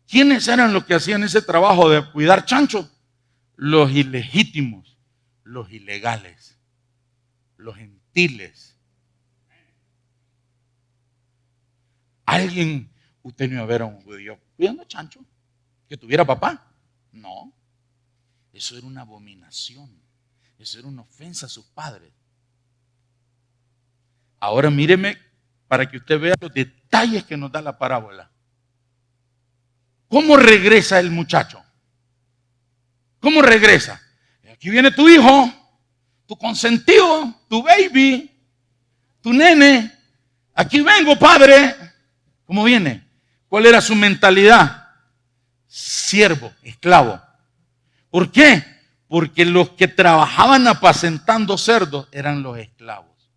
¿Quiénes eran los que hacían ese trabajo de cuidar chanchos? Los ilegítimos, los ilegales, los gentiles. Usted no iba a ver a un judío cuidando chancho que tuviera papá. No, eso era una abominación. Eso era una ofensa a sus padres. Ahora míreme para que usted vea los detalles que nos da la parábola. ¿Cómo regresa el muchacho? ¿Cómo regresa? Aquí viene tu hijo, tu consentido, tu baby, tu nene. Aquí vengo, padre. ¿Cómo viene? ¿Cuál era su mentalidad? Siervo, esclavo. ¿Por qué? Porque los que trabajaban apacentando cerdos eran los esclavos.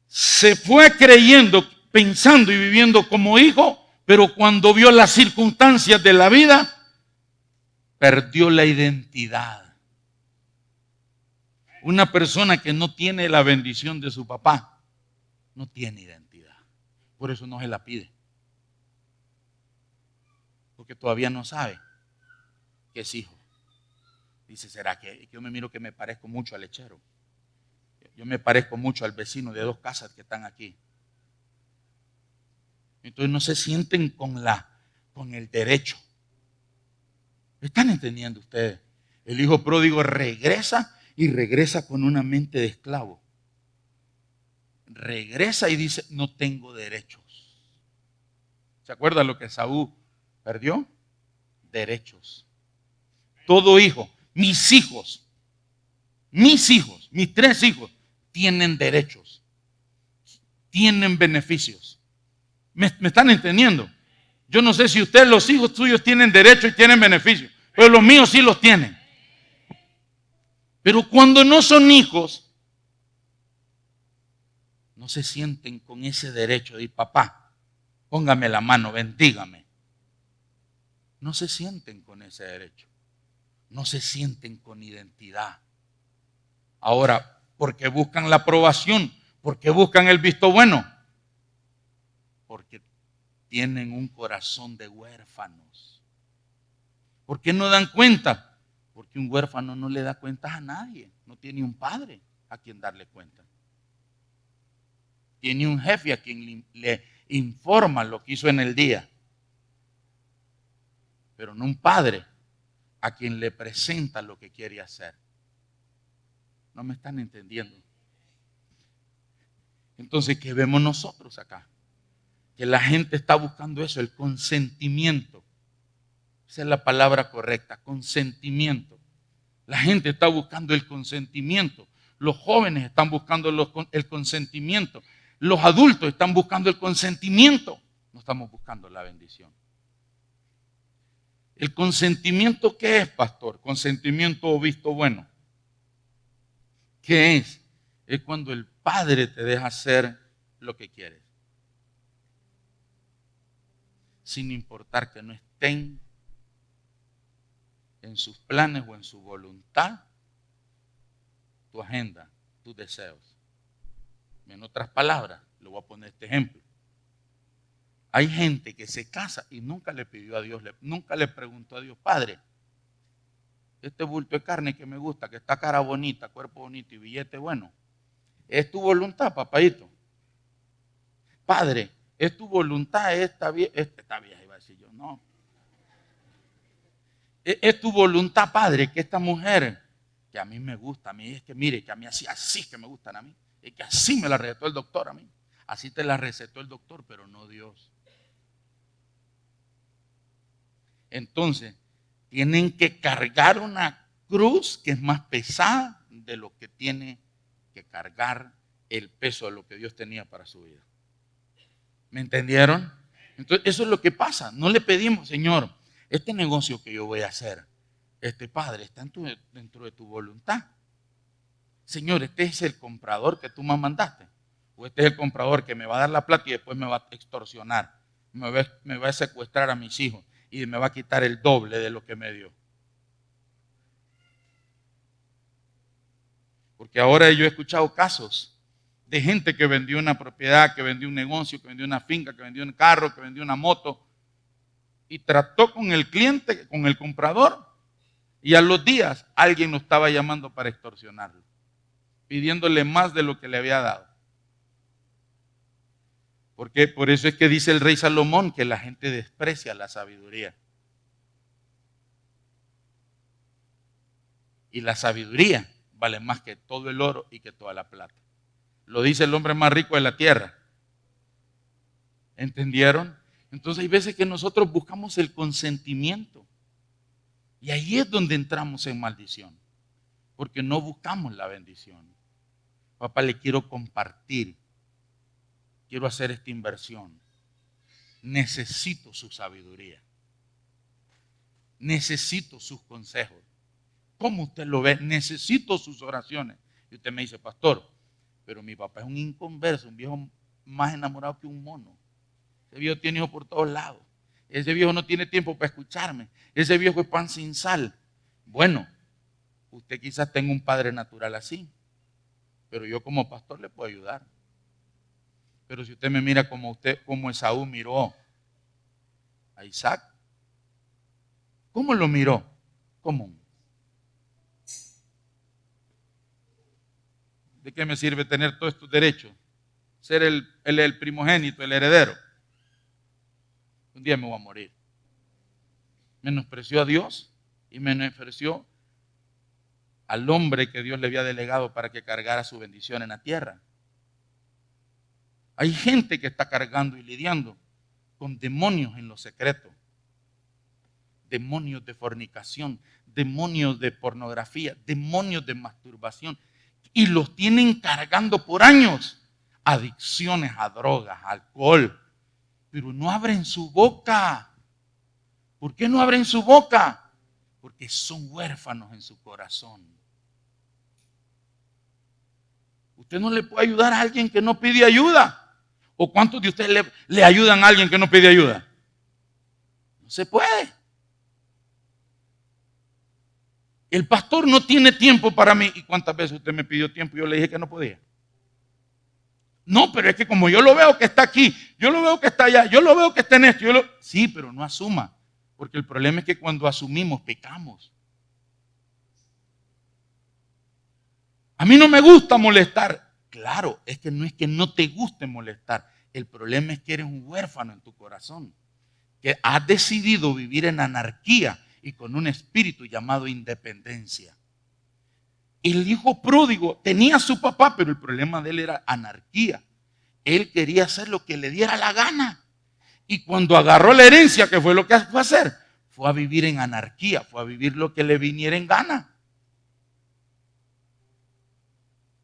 Se fue creyendo, pensando y viviendo como hijo, Pero cuando vio las circunstancias de la vida, perdió la identidad. Una persona que no tiene la bendición de su papá, no tiene identidad. Por eso no se la pide. Porque todavía no sabe que es hijo. Dice, ¿será que yo me miro que me parezco mucho al lechero? Yo me parezco mucho al vecino de 2 casas que están aquí. Entonces no se sienten con el derecho. ¿Están entendiendo ustedes? El hijo pródigo regresa y regresa con una mente de esclavo. Regresa y dice, no tengo derechos. ¿Se acuerdan lo que Saúl perdió? Derechos. Todo hijo, mis 3 hijos, tienen derechos, tienen beneficios. ¿Me están entendiendo? Yo no sé si ustedes, los hijos tuyos, tienen derechos y tienen beneficios, pero los míos sí los tienen. Pero cuando no son hijos, no se sienten con ese derecho de ir, papá, póngame la mano, bendígame. No se sienten con ese derecho. No se sienten con identidad. Ahora, porque buscan la aprobación, porque buscan el visto bueno, porque tienen un corazón de huérfanos. ¿Por qué no dan cuenta? Porque un huérfano no le da cuentas a nadie, no tiene un padre a quien darle cuenta. Tiene un jefe a quien le informa lo que hizo en el día, pero no un padre a quien le presenta lo que quiere hacer. ¿No me están entendiendo? Entonces, ¿qué vemos nosotros acá? Que la gente está buscando eso, el consentimiento. Esa es la palabra correcta, consentimiento. La gente está buscando el consentimiento. Los jóvenes están buscando el consentimiento. Los adultos están buscando el consentimiento. No estamos buscando la bendición. ¿El consentimiento qué es, pastor? Consentimiento o visto bueno. ¿Qué es? Es cuando el padre te deja hacer lo que quieres, sin importar que no estén en sus planes o en su voluntad, tu agenda, tus deseos. En otras palabras, le voy a poner este ejemplo. Hay gente que se casa y nunca le pidió a Dios, nunca le preguntó a Dios, Padre, este bulto de carne que me gusta, que está cara bonita, cuerpo bonito y billete bueno, ¿es tu voluntad, papadito? Padre, ¿es tu voluntad esta vieja? Iba a decir yo, no. ¿Es tu voluntad, Padre, que esta mujer, que a mí me gusta, a mí es que mire, que a mí así que me gustan a mí, y que así me la recetó el doctor a mí, así te la recetó el doctor, pero no Dios? Entonces, tienen que cargar una cruz que es más pesada de lo que tiene que cargar el peso de lo que Dios tenía para su vida. ¿Me entendieron? Entonces, eso es lo que pasa. No le pedimos, Señor, este negocio que yo voy a hacer, Padre, está dentro de tu voluntad. Señor, este es el comprador que tú me mandaste. O este es el comprador que me va a dar la plata y después me va a extorsionar. Me va a secuestrar a mis hijos y me va a quitar el doble de lo que me dio. Porque ahora yo he escuchado casos de gente que vendió una propiedad, que vendió un negocio, que vendió una finca, que vendió un carro, que vendió una moto, y trató con el cliente, con el comprador, y a los días alguien lo estaba llamando para extorsionarlo, pidiéndole más de lo que le había dado. Porque por eso es que dice el rey Salomón que la gente desprecia la sabiduría. Y la sabiduría vale más que todo el oro y que toda la plata. Lo dice el hombre más rico de la tierra. ¿Entendieron? Entonces hay veces que nosotros buscamos el consentimiento. Y ahí es donde entramos en maldición. Porque no buscamos la bendición. Papá, le quiero compartir. Quiero hacer esta inversión. Necesito su sabiduría. Necesito sus consejos. ¿Cómo usted lo ve? Necesito sus oraciones. Y usted me dice, pastor, pero mi papá es un inconverso, un viejo más enamorado que un mono. Ese viejo tiene hijos por todos lados. Ese viejo no tiene tiempo para escucharme. Ese viejo es pan sin sal. Bueno, usted quizás tenga un padre natural así, pero yo como pastor le puedo ayudar. Pero si usted me mira como Esaú miró a Isaac, ¿cómo lo miró? ¿Cómo? ¿De qué me sirve tener todos estos derechos? Ser el primogénito, el heredero. Un día me voy a morir. Menospreció a Dios y menospreció al hombre que Dios le había delegado para que cargara su bendición en la tierra. Hay gente que está cargando y lidiando con demonios en lo secreto. Demonios de fornicación, demonios de pornografía, demonios de masturbación. Y los tienen cargando por años. Adicciones a drogas, alcohol. Pero no abren su boca. ¿Por qué no abren su boca? Porque son huérfanos en su corazón. Usted no le puede ayudar a alguien que no pide ayuda. ¿O cuántos de ustedes le ayudan a alguien que no pide ayuda? No se puede. El pastor no tiene tiempo para mí. ¿Y cuántas veces usted me pidió tiempo y yo le dije que no podía? No, pero es que como yo lo veo que está aquí, yo lo veo que está allá, yo lo veo que está en esto. Sí, pero no asuma. Porque el problema es que cuando asumimos, pecamos. A mí no me gusta molestar. Claro, es que no te guste molestar. El problema es que eres un huérfano en tu corazón. Que has decidido vivir en anarquía y con un espíritu llamado independencia. El hijo pródigo tenía a su papá, pero el problema de él era anarquía. Él quería hacer lo que le diera la gana. Y cuando agarró la herencia, ¿qué fue lo que fue a hacer? Fue a vivir en anarquía, fue a vivir lo que le viniera en gana.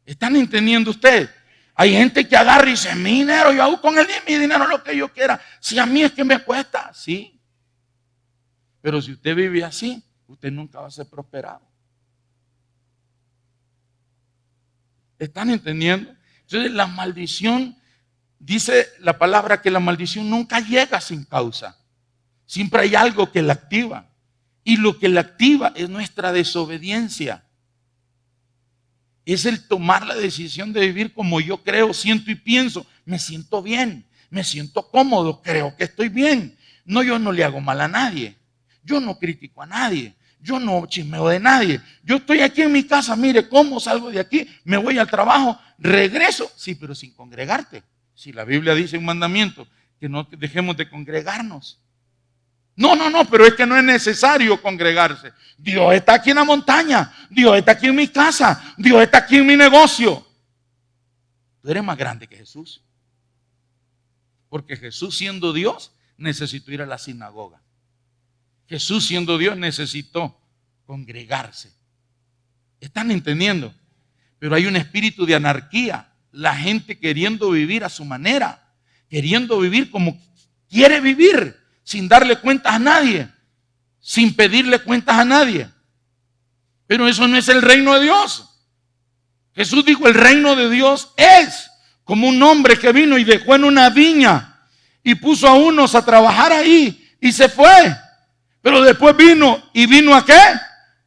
¿Están entendiendo ustedes? Hay gente que agarra y dice, mi dinero, yo hago con mi dinero lo que yo quiera. Si a mí es que me cuesta, sí. Pero si usted vive así, usted nunca va a ser prosperado. ¿Están entendiendo? Entonces la maldición, dice la palabra que la maldición nunca llega sin causa. Siempre hay algo que la activa. Y lo que la activa es nuestra desobediencia. Es el tomar la decisión de vivir como yo creo, siento y pienso. Me siento bien, me siento cómodo, creo que estoy bien. No, yo no le hago mal a nadie. Yo no critico a nadie. Yo no chismeo de nadie. Yo estoy aquí en mi casa, mire cómo salgo de aquí, me voy al trabajo, regreso. Sí, pero sin congregarte. Si la Biblia dice un mandamiento, que no dejemos de congregarnos. No, pero es que no es necesario congregarse. Dios está aquí en la montaña. Dios está aquí en mi casa. Dios está aquí en mi negocio. Tú eres más grande que Jesús. Porque Jesús siendo Dios necesitó ir a la sinagoga. Jesús siendo Dios necesitó congregarse. ¿Están entendiendo? Pero hay un espíritu de anarquía. La gente queriendo vivir a su manera. Queriendo vivir como quiere vivir. Sin darle cuentas a nadie, sin pedirle cuentas a nadie. Pero eso no es el reino de Dios. Jesús dijo, el reino de Dios es como un hombre que vino y dejó en una viña y puso a unos a trabajar ahí y se fue. Pero después vino ¿a qué?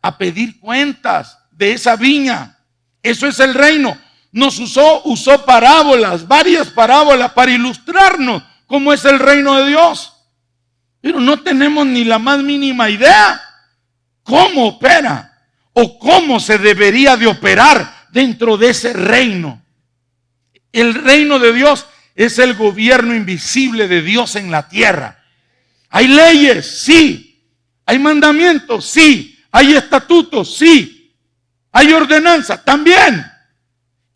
A pedir cuentas de esa viña. Eso es el reino. Nos usó parábolas, varias parábolas para ilustrarnos cómo es el reino de Dios. Pero no tenemos ni la más mínima idea cómo opera o cómo se debería de operar dentro de ese reino. El reino de Dios es el gobierno invisible de Dios en la tierra. Hay leyes, sí. Hay mandamientos, sí. Hay estatutos, sí. Hay ordenanzas, también.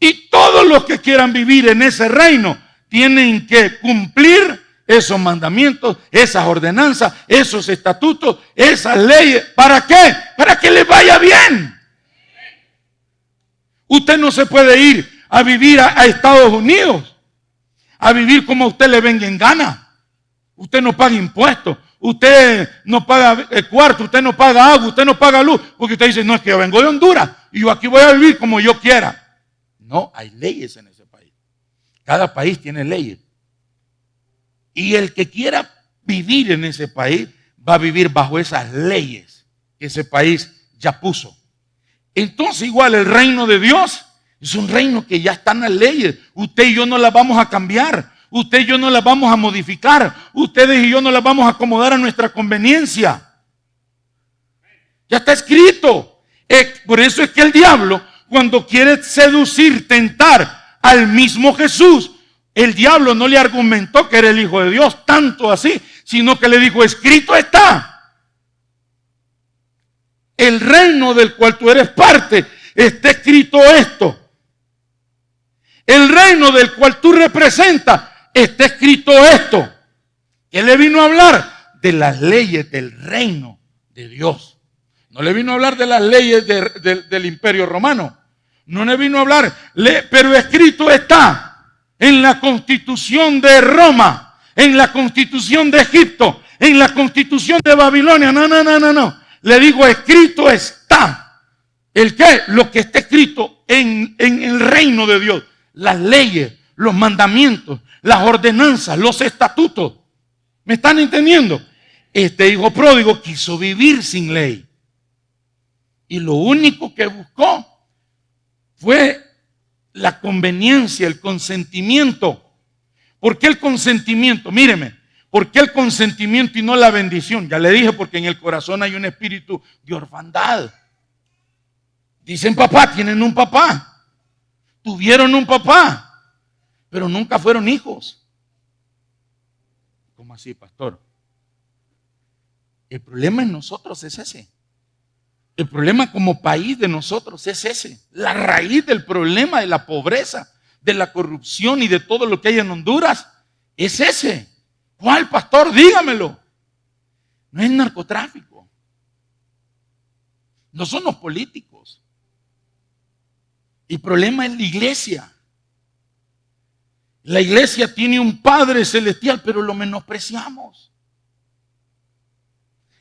Y todos los que quieran vivir en ese reino tienen que cumplir esos mandamientos, esas ordenanzas, esos estatutos, esas leyes. ¿Para qué? Para que les vaya bien. Usted no se puede ir a vivir a Estados Unidos, a vivir como a usted le venga en gana. Usted no paga impuestos, usted no paga el cuarto, usted no paga agua, usted no paga luz, porque usted dice, no, es que yo vengo de Honduras y yo aquí voy a vivir como yo quiera. No, hay leyes en ese país. Cada país tiene leyes. Y el que quiera vivir en ese país va a vivir bajo esas leyes que ese país ya puso. Entonces igual el reino de Dios es un reino que ya están las leyes. Usted y yo no las vamos a cambiar. Usted y yo no las vamos a modificar. Ustedes y yo no las vamos a acomodar a nuestra conveniencia. Ya está escrito. Por eso es que el diablo, cuando quiere seducir, tentar al mismo Jesús, el diablo no le argumentó que era el Hijo de Dios, tanto así, sino que le dijo, escrito está. El reino del cual tú eres parte, está escrito esto. El reino del cual tú representas, está escrito esto. ¿Qué le vino a hablar? De las leyes del reino de Dios. No le vino a hablar de las leyes del imperio romano. No le vino a hablar, pero escrito está en la constitución de Roma, en la constitución de Egipto, en la constitución de Babilonia. No. Le digo, escrito está. ¿El qué? Lo que está escrito en el reino de Dios. Las leyes, los mandamientos, las ordenanzas, los estatutos. ¿Me están entendiendo? Este hijo pródigo quiso vivir sin ley. Y lo único que buscó fue la conveniencia, el consentimiento. ¿Por qué el consentimiento? Míreme, ¿por qué el consentimiento y no la bendición? Ya le dije, porque en el corazón hay un espíritu de orfandad. Dicen papá, tienen un papá. Tuvieron un papá, pero nunca fueron hijos. ¿Cómo así, pastor? El problema en nosotros es ese. El problema como país de nosotros es ese. La raíz del problema de la pobreza, de la corrupción y de todo lo que hay en Honduras es ese. ¿Cuál, pastor? Dígamelo. No es narcotráfico. No son los políticos. El problema es la iglesia. La iglesia tiene un Padre celestial, pero lo menospreciamos.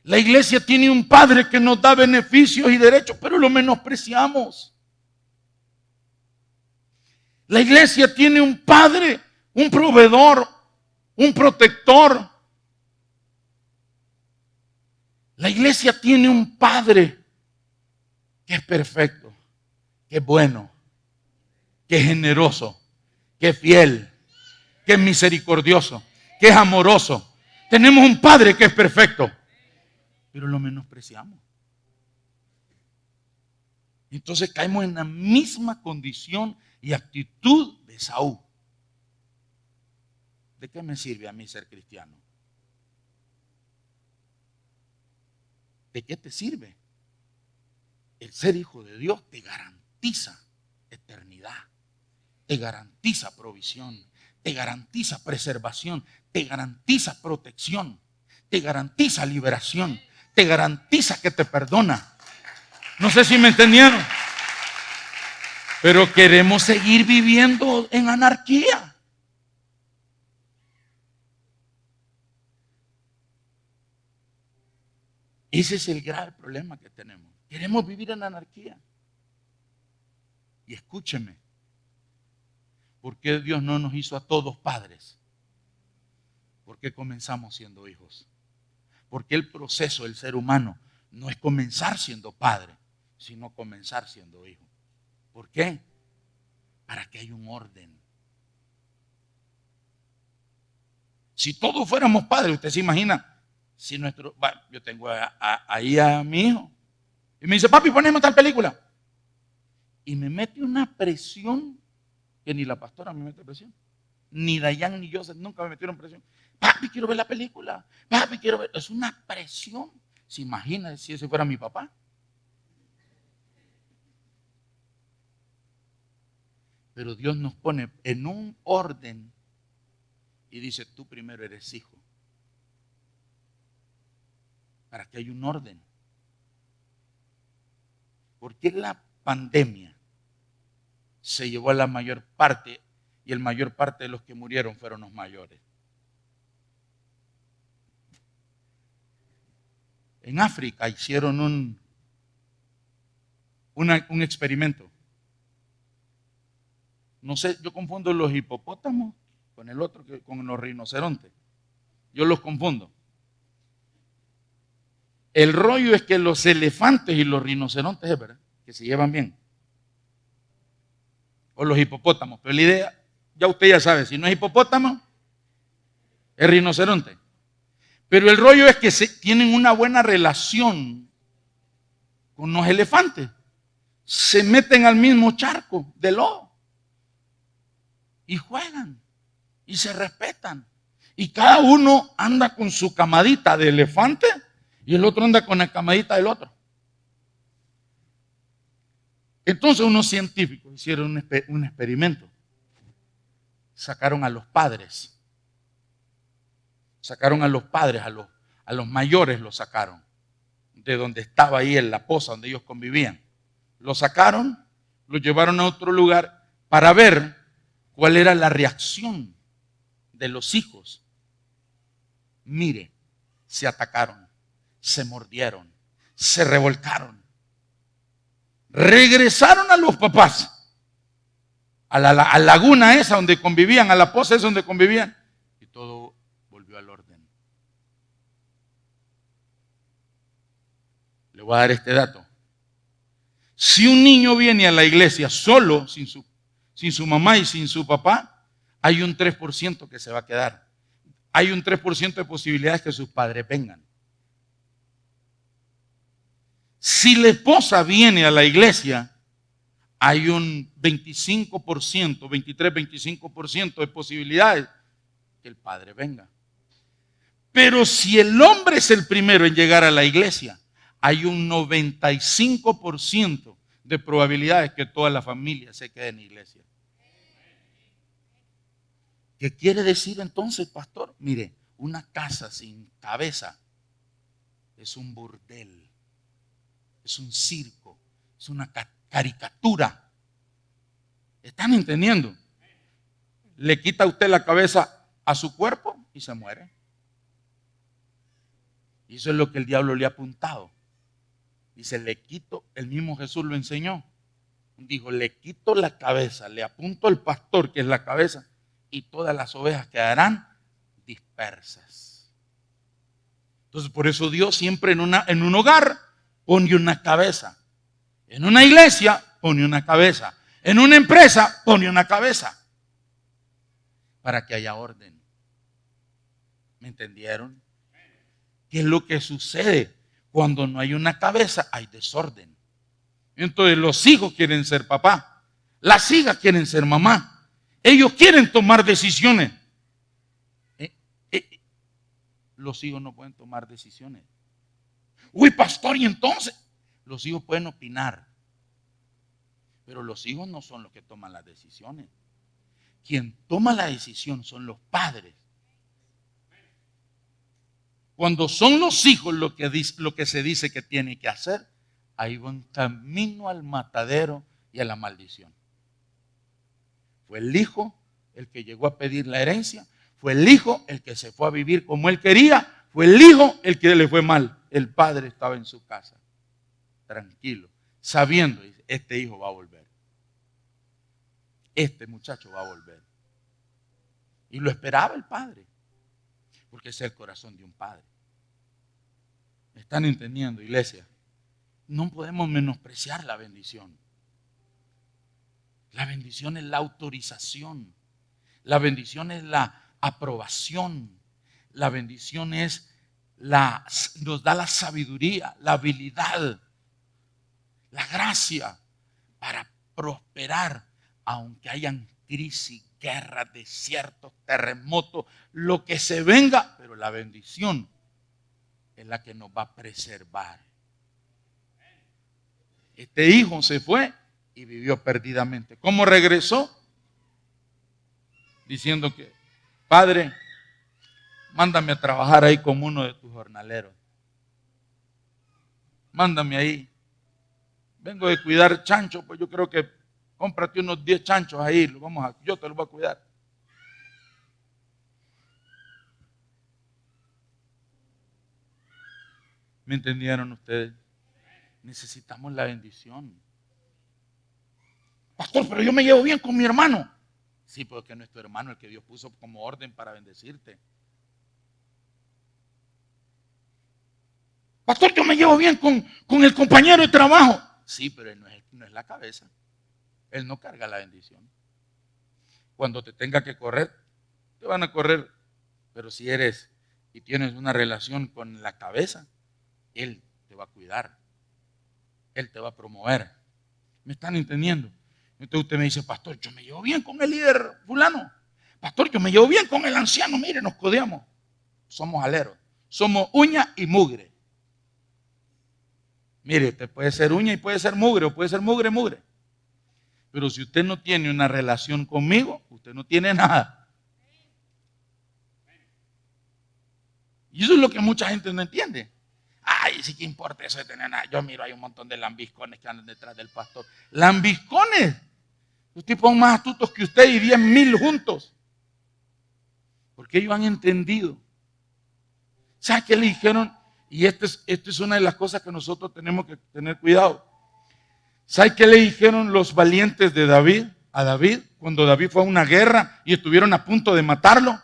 La iglesia tiene un Padre que nos da beneficios y derechos, pero lo menospreciamos. La iglesia tiene un Padre, un proveedor, un protector. La iglesia tiene un Padre que es perfecto, que es bueno, que es generoso, que es fiel, que es misericordioso, que es amoroso. Tenemos un Padre que es perfecto, pero lo menospreciamos. Entonces caemos en la misma condición y actitud de Saúl. ¿De qué me sirve a mí ser cristiano? ¿De qué te sirve? El ser hijo de Dios te garantiza eternidad, te garantiza provisión, te garantiza preservación, te garantiza protección, te garantiza liberación, te garantiza que te perdona. No sé si me entendieron. Pero queremos seguir viviendo en anarquía. Ese es el grave problema que tenemos. Queremos vivir en anarquía. Y escúcheme, ¿por qué Dios no nos hizo a todos padres? ¿Por qué comenzamos siendo hijos? Porque el proceso del ser humano no es comenzar siendo padre, sino comenzar siendo hijo. ¿Por qué? Para que haya un orden. Si todos fuéramos padres, usted se imagina, si yo tengo ahí a mi hijo, y me dice, papi, poneme tal película. Y me mete una presión que ni la pastora me mete presión. Ni Dayan ni Joseph nunca me metieron presión. Papi, quiero ver la película. Papi, quiero ver. Es una presión. ¿Se imagina si ese fuera mi papá? Pero Dios nos pone en un orden y dice, tú primero eres hijo. Para que haya un orden. Porque la pandemia se llevó a la mayor parte y el mayor parte de los que murieron fueron los mayores. En África hicieron un experimento. No sé, yo confundo los hipopótamos con el otro, con los rinocerontes. Yo los confundo. El rollo es que los elefantes y los rinocerontes, es verdad, que se llevan bien. O los hipopótamos. Pero la idea, ya usted ya sabe, si no es hipopótamo, es rinoceronte. Pero el rollo es que tienen una buena relación con los elefantes. Se meten al mismo charco de lodo. Y juegan. Y se respetan. Y cada uno anda con su camadita de elefante y el otro anda con la camadita del otro. Entonces unos científicos hicieron un experimento. Sacaron a los padres. Sacaron a los padres, a los mayores los sacaron. De donde estaba ahí en la poza donde ellos convivían. Los sacaron, los llevaron a otro lugar para ver cuál era la reacción de los hijos. Mire, se atacaron, se mordieron, se revolcaron. Regresaron a los papás, a la laguna esa donde convivían, a la poza esa donde convivían, y todo volvió al orden. Le voy a dar este dato. Si un niño viene a la iglesia solo, sin su mamá y sin su papá, hay un 3% que se va a quedar. Hay un 3% de posibilidades que sus padres vengan. Si la esposa viene a la iglesia, hay un 25%, 23, 25% de posibilidades que el padre venga. Pero si el hombre es el primero en llegar a la iglesia, hay un 95% de probabilidades que toda la familia se quede en la iglesia. ¿Qué quiere decir entonces, pastor? Mire, una casa sin cabeza es un burdel, es un circo, es una caricatura. ¿Están entendiendo? Le quita usted la cabeza a su cuerpo y se muere. Y eso es lo que el diablo le ha apuntado. Dice, le quito, el mismo Jesús lo enseñó. Dijo, le quito la cabeza, le apunto al pastor que es la cabeza y todas las ovejas quedarán dispersas. Entonces por eso Dios siempre en un hogar pone una cabeza. En una iglesia pone una cabeza. En una empresa pone una cabeza. Para que haya orden. ¿Me entendieron? ¿Qué es lo que sucede? Cuando no hay una cabeza hay desorden. Entonces los hijos quieren ser papá. Las hijas quieren ser mamá. Ellos quieren tomar decisiones. Los hijos no pueden tomar decisiones. Uy, pastor, y entonces los hijos pueden opinar. Pero los hijos no son los que toman las decisiones. Quien toma la decisión son los padres. Cuando son los hijos lo que se dice que tiene que hacer, ahí van camino al matadero y a la maldición. Fue el hijo el que llegó a pedir la herencia. Fue el hijo el que se fue a vivir como él quería. Fue el hijo el que le fue mal. El padre estaba en su casa, tranquilo, sabiendo, este hijo va a volver. Este muchacho va a volver. Y lo esperaba el padre, porque ese es el corazón de un padre. ¿Me están entendiendo, iglesia? No podemos menospreciar la bendición. La bendición es la autorización. La bendición es la aprobación. La bendición es nos da la sabiduría, la habilidad, la gracia para prosperar, aunque hayan crisis, guerras, desiertos, terremotos, lo que se venga, pero la bendición es la que nos va a preservar. Este hijo se fue y vivió perdidamente. ¿Cómo regresó? Diciendo que, padre, mándame a trabajar ahí como uno de tus jornaleros. Mándame ahí. Vengo de cuidar chanchos, pues yo creo que cómprate unos 10 chanchos ahí, yo te los voy a cuidar. ¿Me entendieron ustedes? Necesitamos la bendición. Pastor, pero yo me llevo bien con mi hermano. Sí, porque no es tu hermano el que Dios puso como orden para bendecirte. Pastor, yo me llevo bien con el compañero de trabajo. Sí, pero él no es la cabeza. Él no carga la bendición. Cuando te tenga que correr, te van a correr. Pero si eres y tienes una relación con la cabeza, Él te va a cuidar. Él te va a promover. ¿Me están entendiendo? Entonces usted me dice, pastor, yo me llevo bien con el líder fulano. Pastor, yo me llevo bien con el anciano. Mire, nos codeamos. Somos aleros. Somos uña y mugre. Mire, usted puede ser uña y puede ser mugre, o puede ser mugre, mugre. Pero si usted no tiene una relación conmigo, usted no tiene nada. Y eso es lo que mucha gente no entiende. Ay, sí que importa eso de tener nada. Yo miro, hay un montón de lambiscones que andan detrás del pastor. ¿Lambiscones? Los tipos son más astutos que usted y 10,000 juntos. Porque ellos han entendido. ¿Sabe qué le dijeron? Y esta es una de las cosas que nosotros tenemos que tener cuidado. ¿Sabe qué le dijeron los valientes de David a David? Cuando David fue a una guerra y estuvieron a punto de matarlo,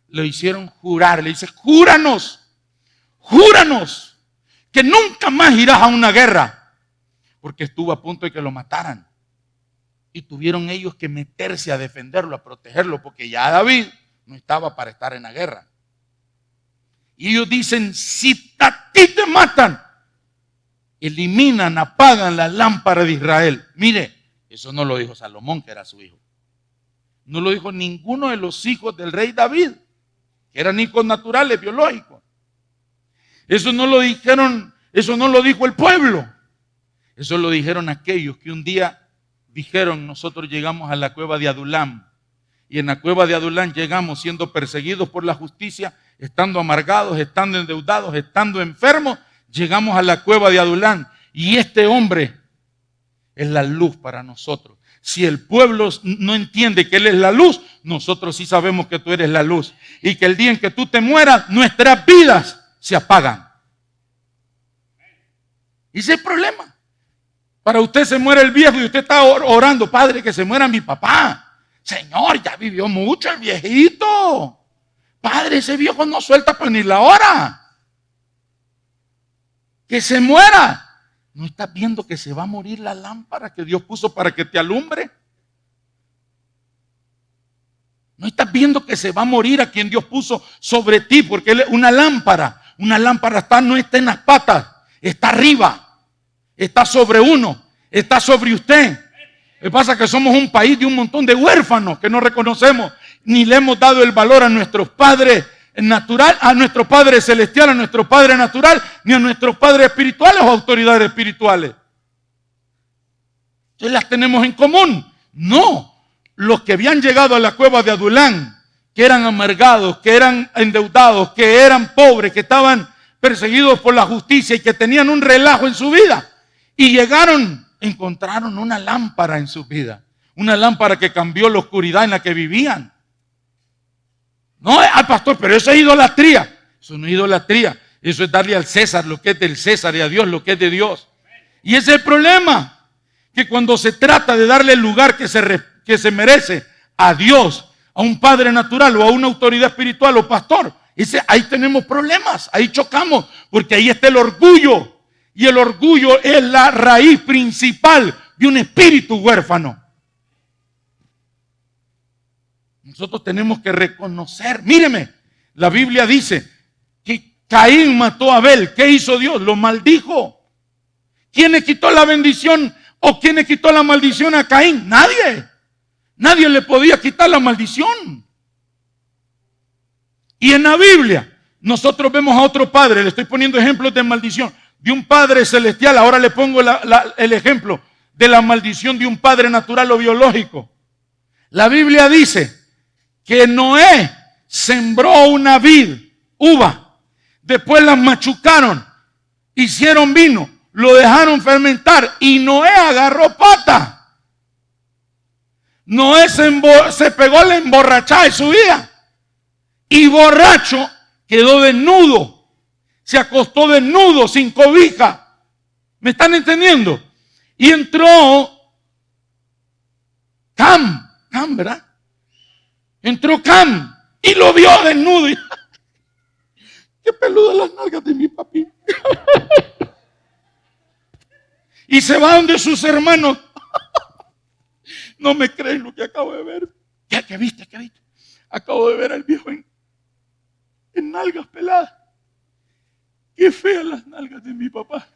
le hicieron jurar. Le dice, júranos que nunca más irás a una guerra. Porque estuvo a punto de que lo mataran. Y tuvieron ellos que meterse a defenderlo, a protegerlo, porque ya David no estaba para estar en la guerra. Y ellos dicen, si a ti te matan, eliminan, apagan la lámpara de Israel. Mire, eso no lo dijo Salomón, que era su hijo. No lo dijo ninguno de los hijos del rey David, que eran hijos naturales, biológicos. Eso no lo dijeron, eso no lo dijo el pueblo. Eso lo dijeron aquellos que un día dijeron, nosotros llegamos a la cueva de Adulam. Y en la cueva de Adulam llegamos siendo perseguidos por la justicia, estando amargados, estando endeudados, estando enfermos. Llegamos a la cueva de Adulam. Y este hombre es la luz para nosotros. Si el pueblo no entiende que Él es la luz, nosotros sí sabemos que tú eres la luz. Y que el día en que tú te mueras, nuestras vidas se apagan. Y ese es el problema. Para usted se muere el viejo y usted está orando, Padre, que se muera mi papá. Señor, ya vivió mucho el viejito. Padre, ese viejo no suelta pues ni la hora. Que se muera. ¿No estás viendo que se va a morir la lámpara que Dios puso para que te alumbre? ¿No estás viendo que se va a morir a quien Dios puso sobre ti? Porque Él es una lámpara no está en las patas, está arriba, está sobre uno, está sobre usted. Lo que pasa es que somos un país de un montón de huérfanos que no reconocemos, ni le hemos dado el valor a nuestros padres natural, a nuestro Padre celestial, a nuestro Padre natural, ni a nuestros padres espirituales o autoridades espirituales. ¿Qué las tenemos en común? No, los que habían llegado a la cueva de Adulam, que eran amargados, que eran endeudados, que eran pobres, que estaban perseguidos por la justicia y que tenían un relajo en su vida, y llegaron, encontraron una lámpara en su vida, una lámpara que cambió la oscuridad en la que vivían. No, al pastor, pero eso es idolatría. Eso no es idolatría. Eso es darle al César lo que es del César y a Dios lo que es de Dios. Y ese es el problema. Que cuando se trata de darle el lugar que se merece a Dios, a un padre natural o a una autoridad espiritual o pastor, ahí tenemos problemas, ahí chocamos, porque ahí está el orgullo. Y el orgullo es la raíz principal de un espíritu huérfano. Nosotros tenemos que reconocer, míreme, la Biblia dice que Caín mató a Abel. ¿Qué hizo Dios? Lo maldijo. ¿Quién le quitó la bendición o quién le quitó la maldición a Caín? Nadie. Nadie le podía quitar la maldición. Y en la Biblia nosotros vemos a otro padre, le estoy poniendo ejemplos de maldición, de un padre celestial. Ahora le pongo el ejemplo de la maldición de un padre natural o biológico. La Biblia dice que Noé sembró una vid, uva, después las machucaron, hicieron vino, lo dejaron fermentar y Noé agarró pata. Noé se pegó la emborrachada de su vida y borracho quedó desnudo, se acostó desnudo, sin cobija. ¿Me están entendiendo? Y entró Cam, ¿verdad? Entró Cam y lo vio desnudo. qué peludas las nalgas de mi papi. Y se va donde sus hermanos. No me creen lo que acabo de ver. ¿Qué viste? ¿Qué viste? Acabo de ver al viejo en nalgas peladas. Qué feas las nalgas de mi papá.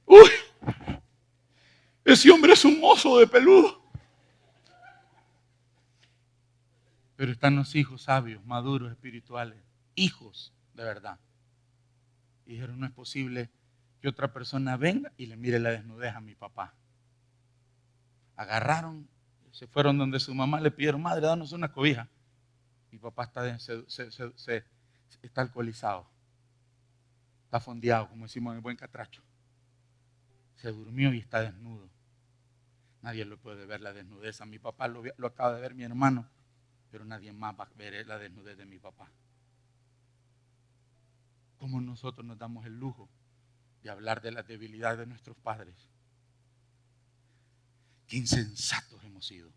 Uy, ese hombre es un oso de peludo. Pero están los hijos sabios, maduros, espirituales, hijos de verdad. Y dijeron, no es posible que otra persona venga y le mire la desnudez a mi papá. Agarraron, se fueron donde su mamá, le pidieron, madre, danos una cobija. Mi papá está alcoholizado, está fondeado, como decimos en el buen catracho. Se durmió y está desnudo. Nadie lo puede ver la desnudez. A mi papá lo acaba de ver mi hermano, pero nadie más va a ver la desnudez de mi papá. ¿Cómo nosotros nos damos el lujo de hablar de la debilidad de nuestros padres? Qué insensatos hemos sido.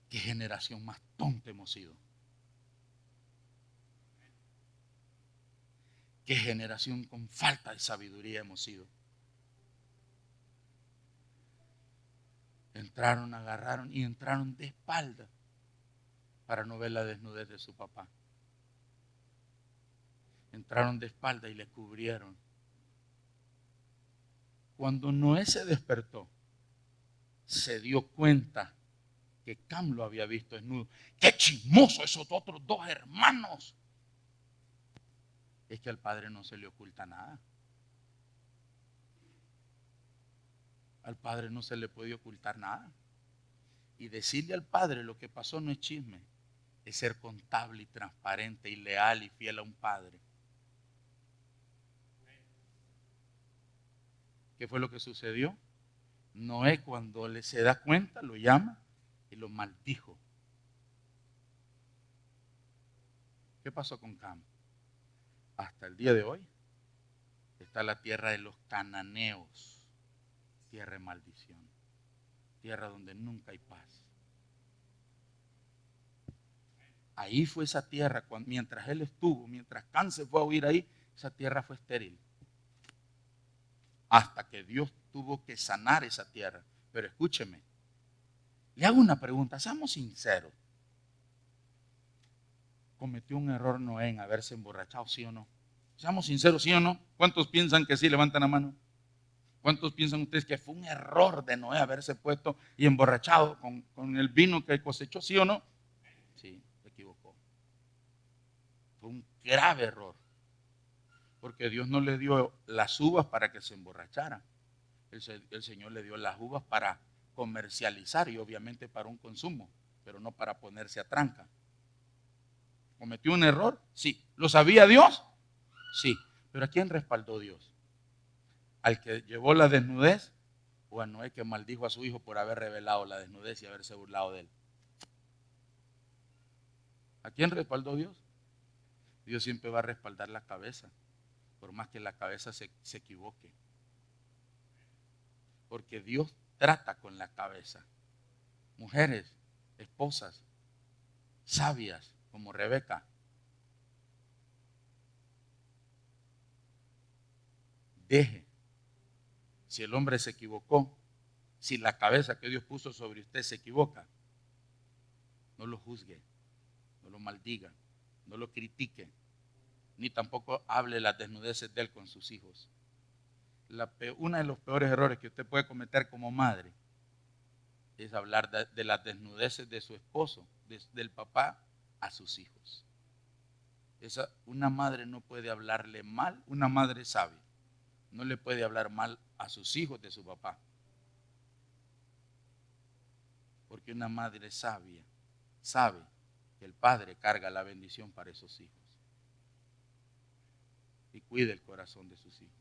Qué generación más tonta hemos sido. Qué generación con falta de sabiduría hemos sido. Entraron, agarraron y entraron de espalda para no ver la desnudez de su papá. Entraron de espalda y le cubrieron. Cuando Noé se despertó, se dio cuenta que Cam lo había visto desnudo. ¡Qué chismoso esos otros dos hermanos! Es que al padre no se le oculta nada. Al padre no se le puede ocultar nada. Y decirle al padre lo que pasó no es chisme, es ser contable y transparente y leal y fiel a un padre. ¿Qué fue lo que sucedió? Noé, cuando se da cuenta, lo llama y lo maldijo. ¿Qué pasó con Cam? Hasta el día de hoy está la tierra de los cananeos, tierra de maldición, tierra donde nunca hay paz. Ahí fue esa tierra, mientras él estuvo, mientras Cam se fue a huir ahí, esa tierra fue estéril. Hasta que Dios tuvo que sanar esa tierra. Pero escúcheme, le hago una pregunta, seamos sinceros. ¿Cometió un error Noé en haberse emborrachado, sí o no? Seamos sinceros, sí o no. ¿Cuántos piensan que sí? Levantan la mano. ¿Cuántos piensan ustedes que fue un error de Noé haberse puesto y emborrachado con el vino que cosechó, sí o no? Sí, se equivocó. Fue un grave error. Porque Dios no le dio las uvas para que se emborrachara. El Señor le dio las uvas para comercializar y obviamente para un consumo, pero no para ponerse a tranca. ¿Cometió un error? Sí. ¿Lo sabía Dios? Sí. ¿Pero a quién respaldó Dios? ¿Al que llevó la desnudez o a Noé, que maldijo a su hijo por haber revelado la desnudez y haberse burlado de él? ¿A quién respaldó Dios? Dios siempre va a respaldar la cabeza, por más que la cabeza se equivoque. Porque Dios trata con la cabeza. Mujeres, esposas, sabias como Rebeca, deje. Si el hombre se equivocó, si la cabeza que Dios puso sobre usted se equivoca, no lo juzgue, no lo maldiga, no lo critique, ni tampoco hable las desnudeces de él con sus hijos. Uno de los peores errores que usted puede cometer como madre es hablar de las desnudeces de su esposo, del papá a sus hijos. Una madre no puede hablarle mal, una madre sabia no le puede hablar mal a sus hijos de su papá. Porque una madre sabia sabe que el padre carga la bendición para esos hijos y cuida el corazón de sus hijos.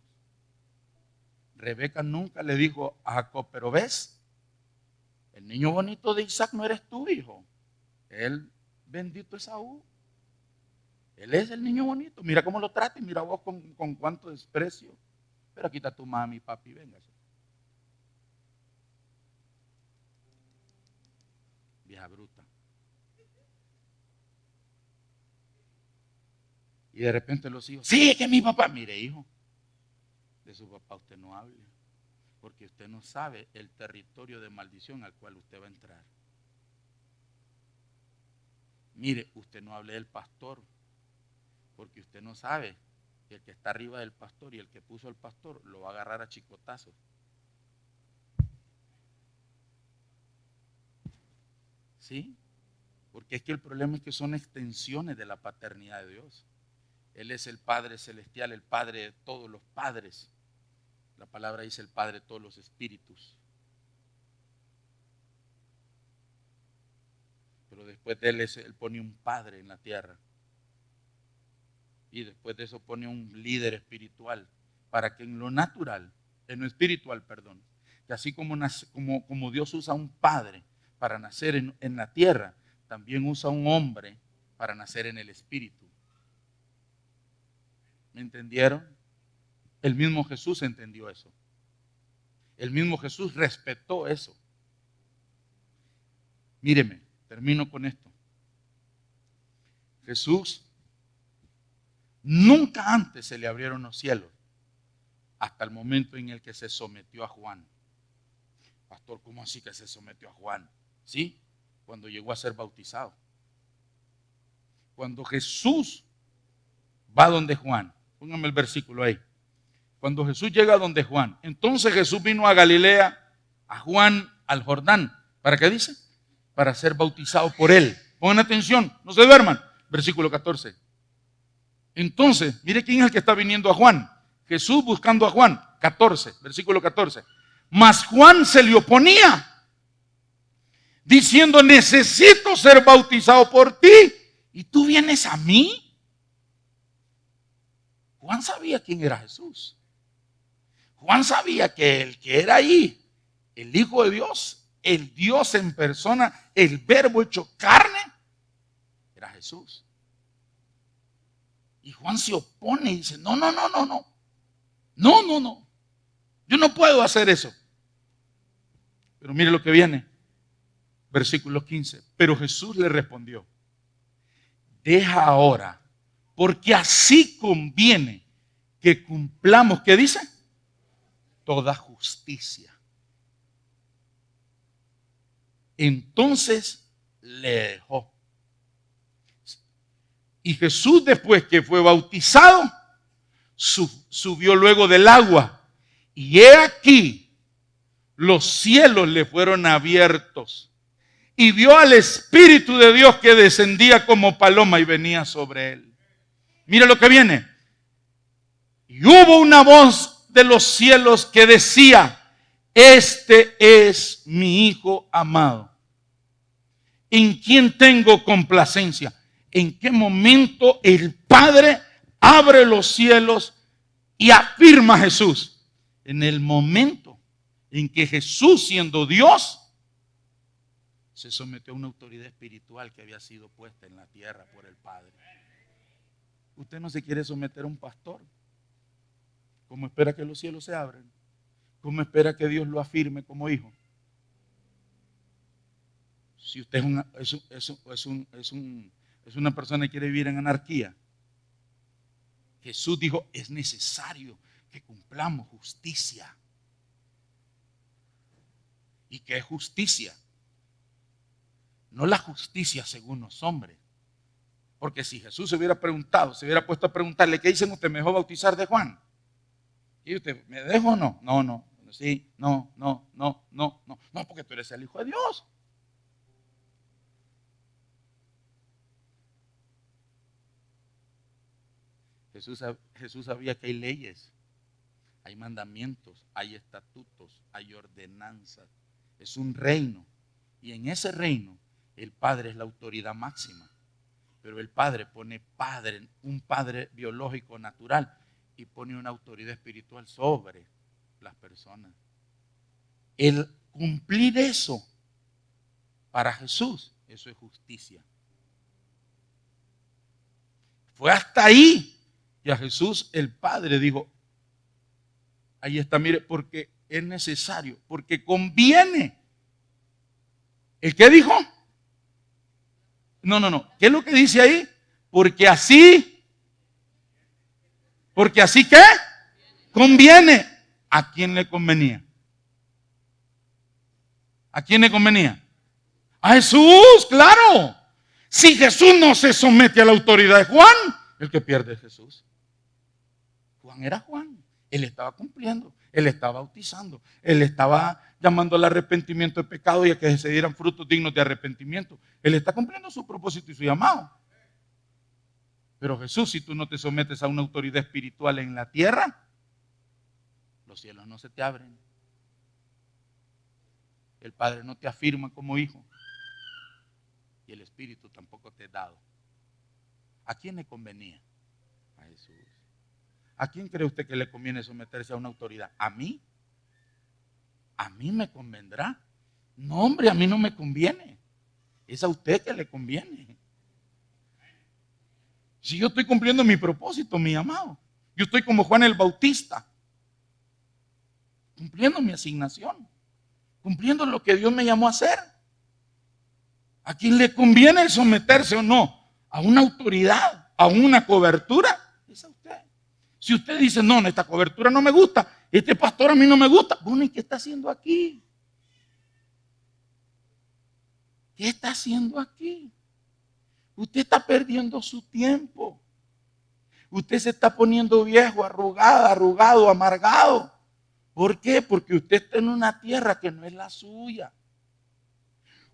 Rebeca nunca le dijo a Jacob, pero ves, el niño bonito de Isaac no eres tú, hijo. Él, bendito Esaú. Él es el niño bonito. Mira cómo lo trata y mira vos con cuánto desprecio. Pero aquí está tu mami, papi, véngase. Vieja bruta. Y de repente los hijos, sí, que mi papá, mire hijo, de su papá usted no hable, porque usted no sabe el territorio de maldición al cual usted va a entrar. Mire, usted no hable del pastor, porque usted no sabe que el que está arriba del pastor y el que puso al pastor lo va a agarrar a chicotazos. ¿Sí? Porque es que el problema es que son extensiones de la paternidad de Dios. Él es el Padre celestial, el Padre de todos los padres. La palabra dice el Padre de todos los espíritus. Pero después de él pone un padre en la tierra. Y después de eso pone un líder espiritual. Para que en lo natural, en lo espiritual, perdón, que así como Dios usa un padre para nacer en la tierra, también usa un hombre para nacer en el espíritu. ¿Me entendieron? El mismo Jesús entendió eso. El mismo Jesús respetó eso. Míreme, termino con esto. Jesús nunca antes se le abrieron los cielos hasta el momento en el que se sometió a Juan. Pastor, ¿cómo así que se sometió a Juan? ¿Sí? Cuando llegó a ser bautizado. Cuando Jesús va donde Juan, póngame el versículo ahí. Cuando Jesús llega donde Juan, entonces Jesús vino a Galilea, a Juan, al Jordán. ¿Para qué dice? Para ser bautizado por él. Pongan atención, no se duerman. Versículo 14. Entonces, mire quién es el que está viniendo a Juan. Jesús buscando a Juan. 14, versículo 14. Mas Juan se le oponía, diciendo, necesito ser bautizado por ti, y tú vienes a mí. Juan sabía quién era Jesús. Juan sabía que el que era ahí, el Hijo de Dios, el Dios en persona, el Verbo hecho carne, era Jesús. Y Juan se opone y dice, no, yo no puedo hacer eso. Pero mire lo que viene, versículo 15. Pero Jesús le respondió, deja ahora, porque así conviene que cumplamos, ¿qué dice? Toda justicia. Entonces le dejó. Y Jesús, después que fue bautizado, subió luego del agua. Y he aquí, los cielos le fueron abiertos. Y vio al Espíritu de Dios que descendía como paloma y venía sobre él. Mira lo que viene. Y hubo una voz de los cielos que decía, este es mi Hijo amado, en quien tengo complacencia. ¿En qué momento el Padre abre los cielos y afirma a Jesús? En el momento en que Jesús, siendo Dios, se sometió a una autoridad espiritual que había sido puesta en la tierra por el Padre. Usted no se quiere someter a un pastor. ¿Cómo espera que los cielos se abran? ¿Cómo espera que Dios lo afirme como hijo? Si usted es una persona que quiere vivir en anarquía, Jesús dijo, es necesario que cumplamos justicia. ¿Y qué es justicia? No la justicia según los hombres. Porque si Jesús se hubiera preguntado, se hubiera puesto a preguntarle, ¿qué dicen ustedes? ¿Me dejó bautizar de Juan? ¿Y usted, me dejo o no? No, sí, no, porque tú eres el Hijo de Dios. Jesús sabía que hay leyes, hay mandamientos, hay estatutos, hay ordenanzas. Es un reino. Y en ese reino, el Padre es la autoridad máxima. Pero el Padre pone un Padre biológico natural y pone una autoridad espiritual sobre las personas. El cumplir eso para Jesús, eso es justicia. Fue hasta ahí que a Jesús el Padre dijo, ahí está, mire, porque es necesario, porque conviene. ¿El qué dijo? No. ¿Qué es lo que dice ahí? Porque así Porque así que conviene. ¿A quién le convenía? ¿A quién le convenía? A Jesús, claro. Si Jesús no se somete a la autoridad de Juan, el que pierde es Jesús. Juan era Juan. Él estaba cumpliendo. Él estaba bautizando. Él estaba llamando al arrepentimiento de pecado y a que se dieran frutos dignos de arrepentimiento. Él está cumpliendo su propósito y su llamado. Pero Jesús, si tú no te sometes a una autoridad espiritual en la tierra, los cielos no se te abren. El Padre no te afirma como hijo. Y el Espíritu tampoco te es dado. ¿A quién le convenía? A Jesús. ¿A quién cree usted que le conviene someterse a una autoridad? ¿A mí? ¿A mí me convendrá? No, hombre, a mí no me conviene. Es a usted que le conviene. Si yo estoy cumpliendo mi propósito, mi amado, yo estoy como Juan el Bautista, cumpliendo mi asignación, cumpliendo lo que Dios me llamó a hacer. ¿A quién le conviene someterse o no? A una autoridad, a una cobertura, es a usted. Si usted dice, no, esta cobertura no me gusta, este pastor a mí no me gusta, bueno, ¿y qué está haciendo aquí? ¿Qué está haciendo aquí? Usted está perdiendo su tiempo. Usted se está poniendo viejo, arrugado, amargado. ¿Por qué? Porque usted está en una tierra que no es la suya.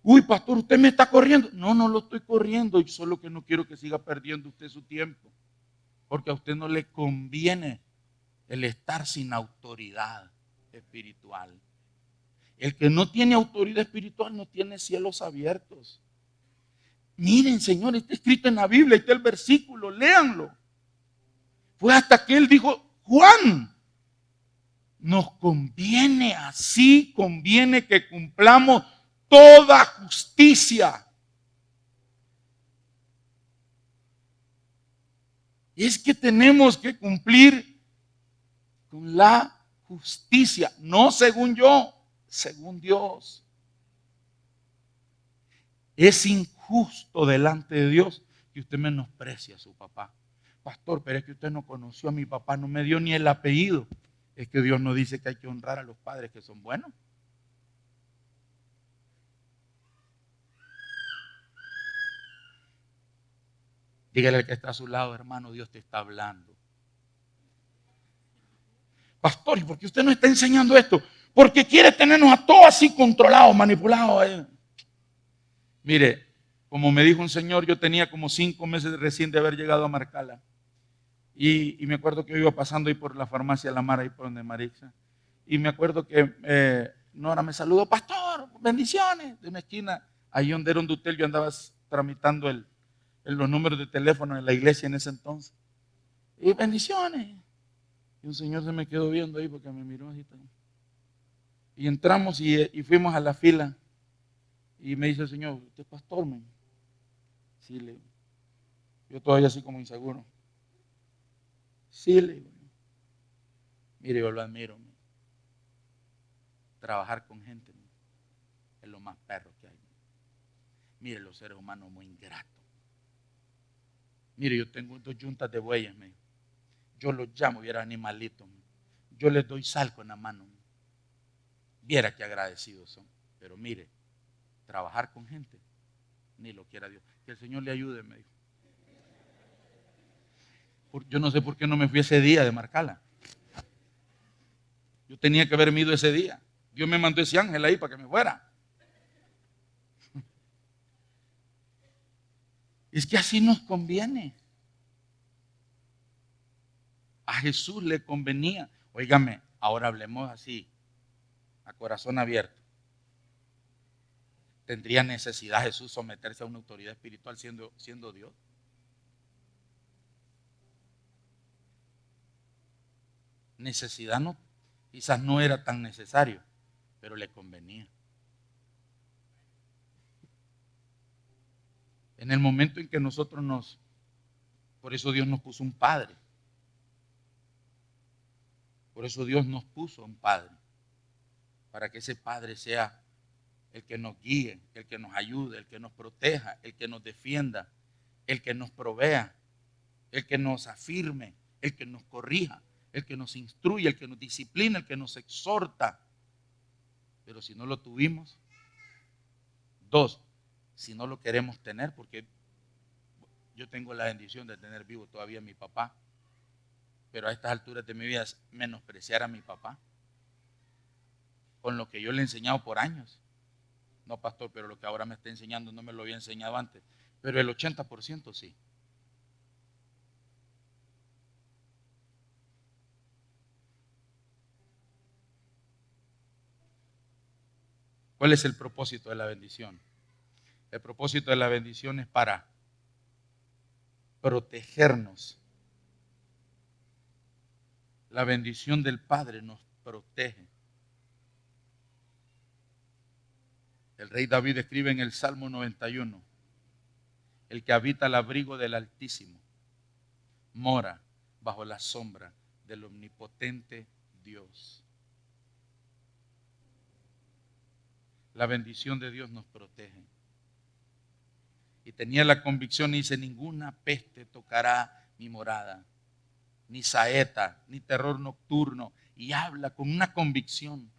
Uy, pastor, usted me está corriendo. No, no lo estoy corriendo. Yo solo que no quiero que siga perdiendo usted su tiempo. Porque a usted no le conviene el estar sin autoridad espiritual. El que no tiene autoridad espiritual no tiene cielos abiertos. Miren, Señor, está escrito en la Biblia, está el versículo, léanlo. Fue hasta que él dijo, Juan, nos conviene, así conviene que cumplamos toda justicia. Es que tenemos que cumplir con la justicia, no según yo, según Dios. Es injusto delante de Dios que usted menosprecie a su papá. Pastor, pero es que usted no conoció a mi papá, no me dio ni el apellido. Es que Dios no dice que hay que honrar a los padres que son buenos. Dígale al que está a su lado, hermano, Dios te está hablando. Pastor, ¿y por qué usted no está enseñando esto? Porque quiere tenernos a todos así controlados, manipulados. Mire, como me dijo un señor, yo tenía como 5 meses recién de haber llegado a Marcala. Y me acuerdo que yo iba pasando ahí por la farmacia La Mara, ahí por donde Marixa. Y me acuerdo que Nora me saludó, pastor, bendiciones, de una esquina. Ahí donde era un dutel, yo andaba tramitando los números de teléfono en la iglesia en ese entonces. Y bendiciones. Y un señor se me quedó viendo ahí porque me miró así también. Y entramos y fuimos a la fila. Y me dice el señor, ¿usted es pastor, man? Sí, le digo. Yo todavía así como inseguro. Sí, le digo. Mire, yo lo admiro. Man. Trabajar con gente, man, es lo más perro que hay. Man. Mire, los seres humanos muy ingratos. Mire, yo tengo 2 yuntas de bueyes, man. Yo los llamo, viera animalitos. Man. Yo les doy sal con la mano. Man. Viera qué agradecidos son. Pero mire, trabajar con gente, ni lo quiera Dios. Que el Señor le ayude, me dijo. Yo no sé por qué no me fui ese día de Marcala. Yo tenía que haberme ido ese día. Dios me mandó ese ángel ahí para que me fuera. Es que así nos conviene. A Jesús le convenía. Óigame, ahora hablemos así, a corazón abierto. ¿Tendría necesidad Jesús someterse a una autoridad espiritual siendo Dios? Necesidad no, quizás no era tan necesario, pero le convenía. En el momento en que nosotros por eso Dios nos puso un padre. Por eso Dios nos puso un padre. Para que ese padre sea el que nos guíe, el que nos ayude, el que nos proteja, el que nos defienda, el que nos provea, el que nos afirme, el que nos corrija, el que nos instruye, el que nos disciplina, el que nos exhorta. Pero si no lo tuvimos, dos, si no lo queremos tener, porque yo tengo la bendición de tener vivo todavía a mi papá, pero a estas alturas de mi vida menospreciar a mi papá, con lo que yo le he enseñado por años. No, pastor, pero lo que ahora me está enseñando no me lo había enseñado antes, pero el 80% sí. ¿Cuál es el propósito de la bendición? El propósito de la bendición es para protegernos. La bendición del Padre nos protege. El rey David escribe en el Salmo 91, el que habita al abrigo del Altísimo, mora bajo la sombra del omnipotente Dios. La bendición de Dios nos protege. Y tenía la convicción y dice, ninguna peste tocará mi morada, ni saeta, ni terror nocturno. Y habla con una convicción,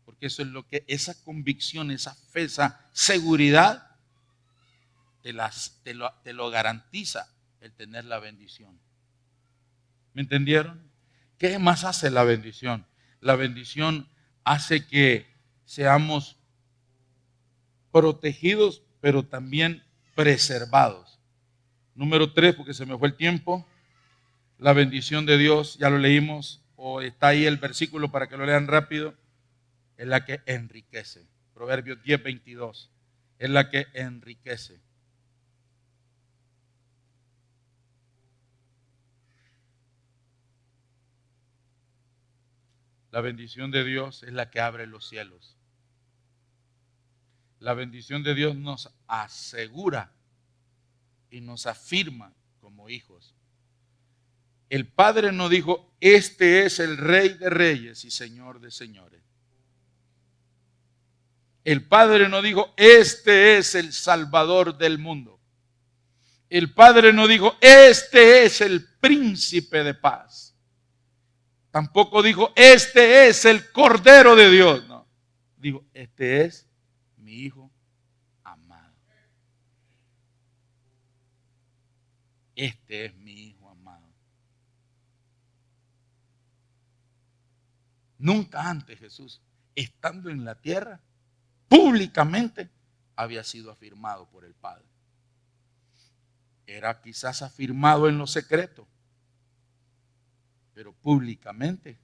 porque eso es lo que, esa convicción, esa fe, esa seguridad, te lo garantiza el tener la bendición. ¿Me entendieron? ¿Qué más hace la bendición? La bendición hace que seamos protegidos, pero también preservados. Número 3, porque se me fue el tiempo. La bendición de Dios, ya lo leímos, o está ahí el versículo para que lo lean rápido, es la que enriquece. Proverbios 10:22, es la que enriquece. La bendición de Dios es la que abre los cielos. La bendición de Dios nos asegura y nos afirma como hijos. El Padre no dijo, este es el Rey de Reyes y Señor de Señores. El Padre no dijo, este es el Salvador del mundo. El Padre no dijo, este es el Príncipe de paz. Tampoco dijo, este es el Cordero de Dios. No, dijo, este es mi Hijo amado. Este es mi Hijo amado. Nunca antes Jesús, estando en la tierra, públicamente había sido afirmado por el Padre. Era quizás afirmado en lo secreto, pero públicamente,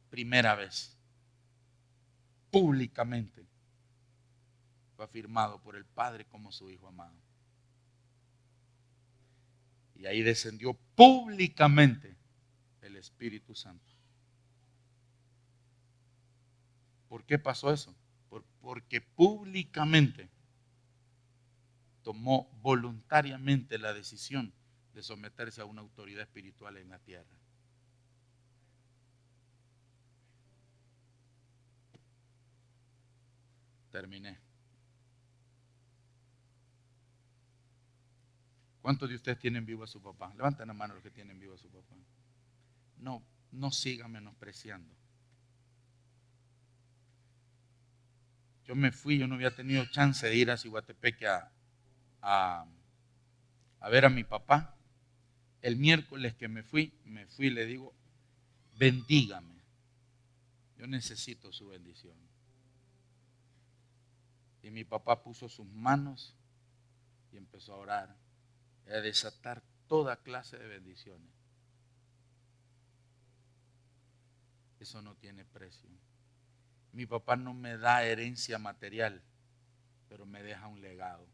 primera vez, públicamente fue afirmado por el Padre como su Hijo amado. Y ahí descendió públicamente el Espíritu Santo. ¿Por qué pasó eso? Porque públicamente tomó voluntariamente la decisión de someterse a una autoridad espiritual en la tierra. Terminé. ¿Cuántos de ustedes tienen vivo a su papá? Levanten la mano los que tienen vivo a su papá. No, no sigan menospreciando. Yo me fui, yo no había tenido chance de ir a Ciguatepeque a ver a mi papá. El miércoles que me fui y le digo, bendígame. Yo necesito su bendición. Y mi papá puso sus manos y empezó a orar, a desatar toda clase de bendiciones. Eso no tiene precio. Mi papá no me da herencia material, pero me deja un legado.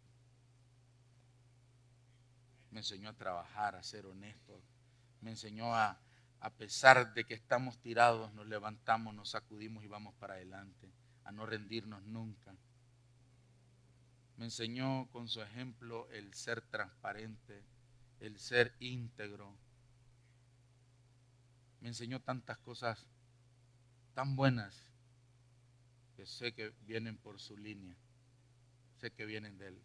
Me enseñó a trabajar, a ser honesto. Me enseñó a pesar de que estamos tirados, nos levantamos, nos sacudimos y vamos para adelante, a no rendirnos nunca. Me enseñó con su ejemplo el ser transparente, el ser íntegro. Me enseñó tantas cosas tan buenas que sé que vienen por su línea, sé que vienen de él.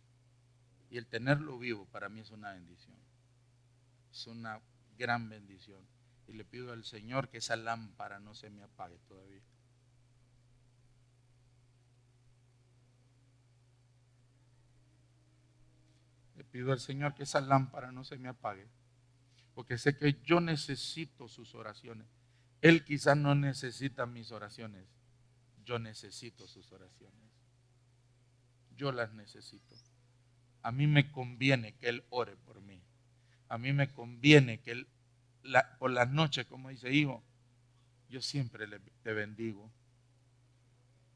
Y el tenerlo vivo para mí es una bendición, es una gran bendición. Y le pido al Señor que esa lámpara no se me apague todavía. Le pido al Señor que esa lámpara no se me apague, porque sé que yo necesito sus oraciones. Él quizás no necesita mis oraciones, yo necesito sus oraciones. Yo las necesito. A mí me conviene que Él ore por mí. A mí me conviene que Él, por las noches, como dice, hijo, yo siempre te bendigo.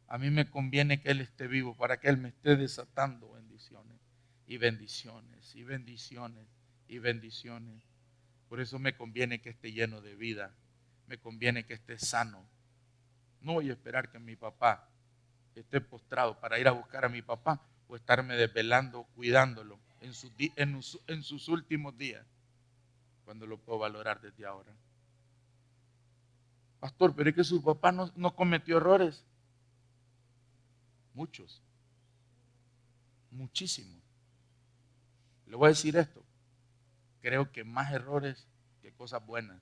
A mí me conviene que Él esté vivo para que Él me esté desatando bendiciones y bendiciones y bendiciones y bendiciones. Por eso me conviene que esté lleno de vida. Me conviene que esté sano. No voy a esperar que mi papá esté postrado para ir a buscar a mi papá o estarme desvelando, cuidándolo en sus últimos días, cuando lo puedo valorar desde ahora. Pastor, pero es que su papá no cometió errores. Muchos, muchísimos. Le voy a decir esto, creo que más errores que cosas buenas,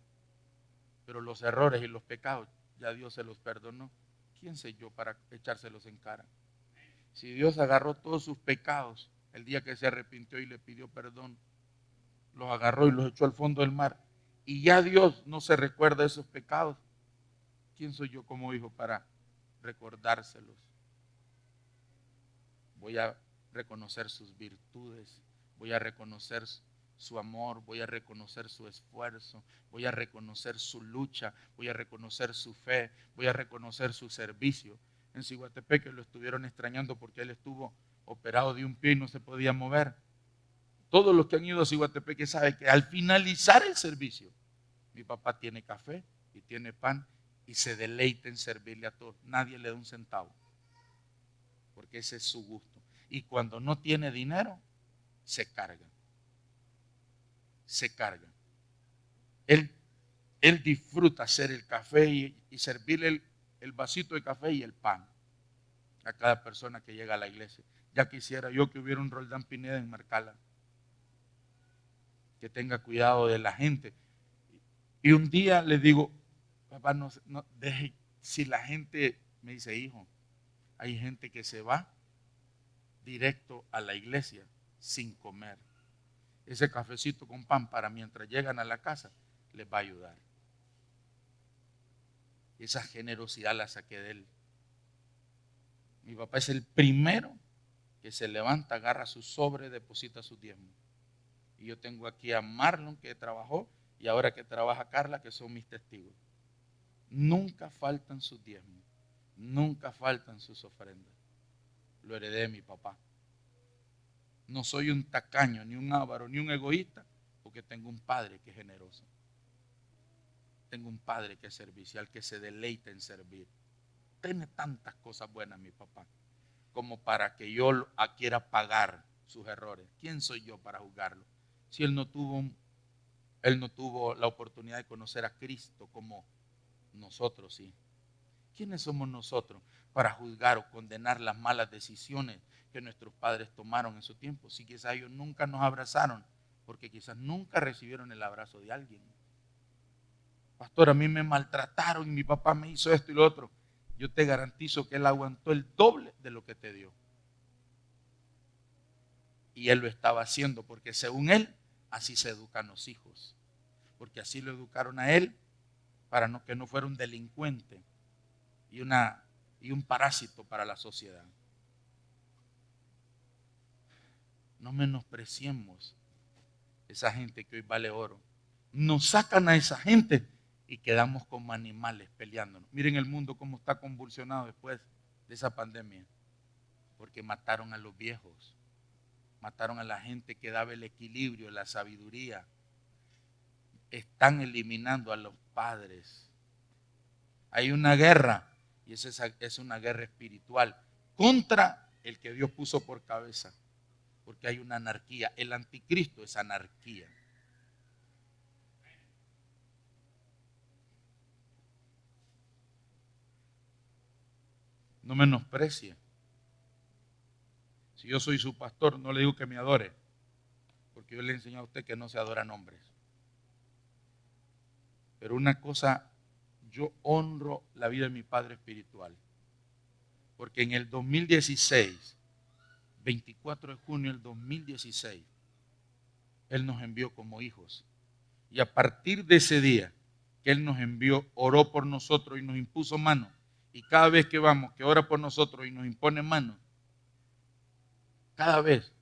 pero los errores y los pecados ya Dios se los perdonó. ¿Quién soy yo para echárselos en cara? Si Dios agarró todos sus pecados el día que se arrepintió y le pidió perdón, los agarró y los echó al fondo del mar, y ya Dios no se recuerda de esos pecados, ¿quién soy yo como hijo para recordárselos? Voy a reconocer sus virtudes, voy a reconocer su amor, voy a reconocer su esfuerzo, voy a reconocer su lucha, voy a reconocer su fe, voy a reconocer su servicio. En Ciguatepeque lo estuvieron extrañando porque él estuvo operado de un pie y no se podía mover. Todos los que han ido a Ciguatepeque saben que al finalizar el servicio, mi papá tiene café y tiene pan y se deleita en servirle a todos. Nadie le da un centavo, porque ese es su gusto. Y cuando no tiene dinero, se carga. Se carga. Él disfruta hacer el café y servirle el vasito de café y el pan a cada persona que llega a la iglesia. Ya quisiera yo que hubiera un Roldán Pineda en Marcala, que tenga cuidado de la gente. Y un día le digo, papá, no deje, si la gente me dice, hijo, hay gente que se va directo a la iglesia sin comer. Ese cafecito con pan para mientras llegan a la casa les va a ayudar. Esa generosidad la saqué de él. Mi papá es el primero que se levanta, agarra su sobre, deposita sus diezmos. Y yo tengo aquí a Marlon que trabajó y ahora que trabaja Carla, que son mis testigos. Nunca faltan sus diezmos, nunca faltan sus ofrendas. Lo heredé de mi papá. No soy un tacaño, ni un avaro, ni un egoísta, porque tengo un padre que es generoso. Tengo un padre que es servicial, que se deleita en servir. Tiene tantas cosas buenas mi papá, como para que yo quiera pagar sus errores. ¿Quién soy yo para juzgarlo? Si él no tuvo la oportunidad de conocer a Cristo como nosotros sí. ¿Quiénes somos nosotros para juzgar o condenar las malas decisiones que nuestros padres tomaron en su tiempo? Si quizás ellos nunca nos abrazaron, porque quizás nunca recibieron el abrazo de alguien. Pastor, a mí me maltrataron y mi papá me hizo esto y lo otro. Yo te garantizo que él aguantó el doble de lo que te dio. Y él lo estaba haciendo porque según él, así se educan los hijos. Porque así lo educaron a él para que no fuera un delincuente y un parásito para la sociedad. No menospreciemos esa gente que hoy vale oro. Nos sacan a esa gente y quedamos como animales peleándonos. Miren el mundo cómo está convulsionado después de esa pandemia. Porque mataron a los viejos, mataron a la gente que daba el equilibrio, la sabiduría. Están eliminando a los padres. Hay una guerra, y esa es una guerra espiritual contra el que Dios puso por cabeza, porque hay una anarquía. El anticristo es anarquía. No menosprecie. Si yo soy su pastor, no le digo que me adore, porque yo le he enseñado a usted que no se adoran hombres. Pero una cosa, yo honro la vida de mi padre espiritual. Porque en el 2016, 24 de junio del 2016, Él nos envió como hijos. Y a partir de ese día que Él nos envió, oró por nosotros y nos impuso mano. Y cada vez que vamos, que ora por nosotros y nos impone mano, cada vez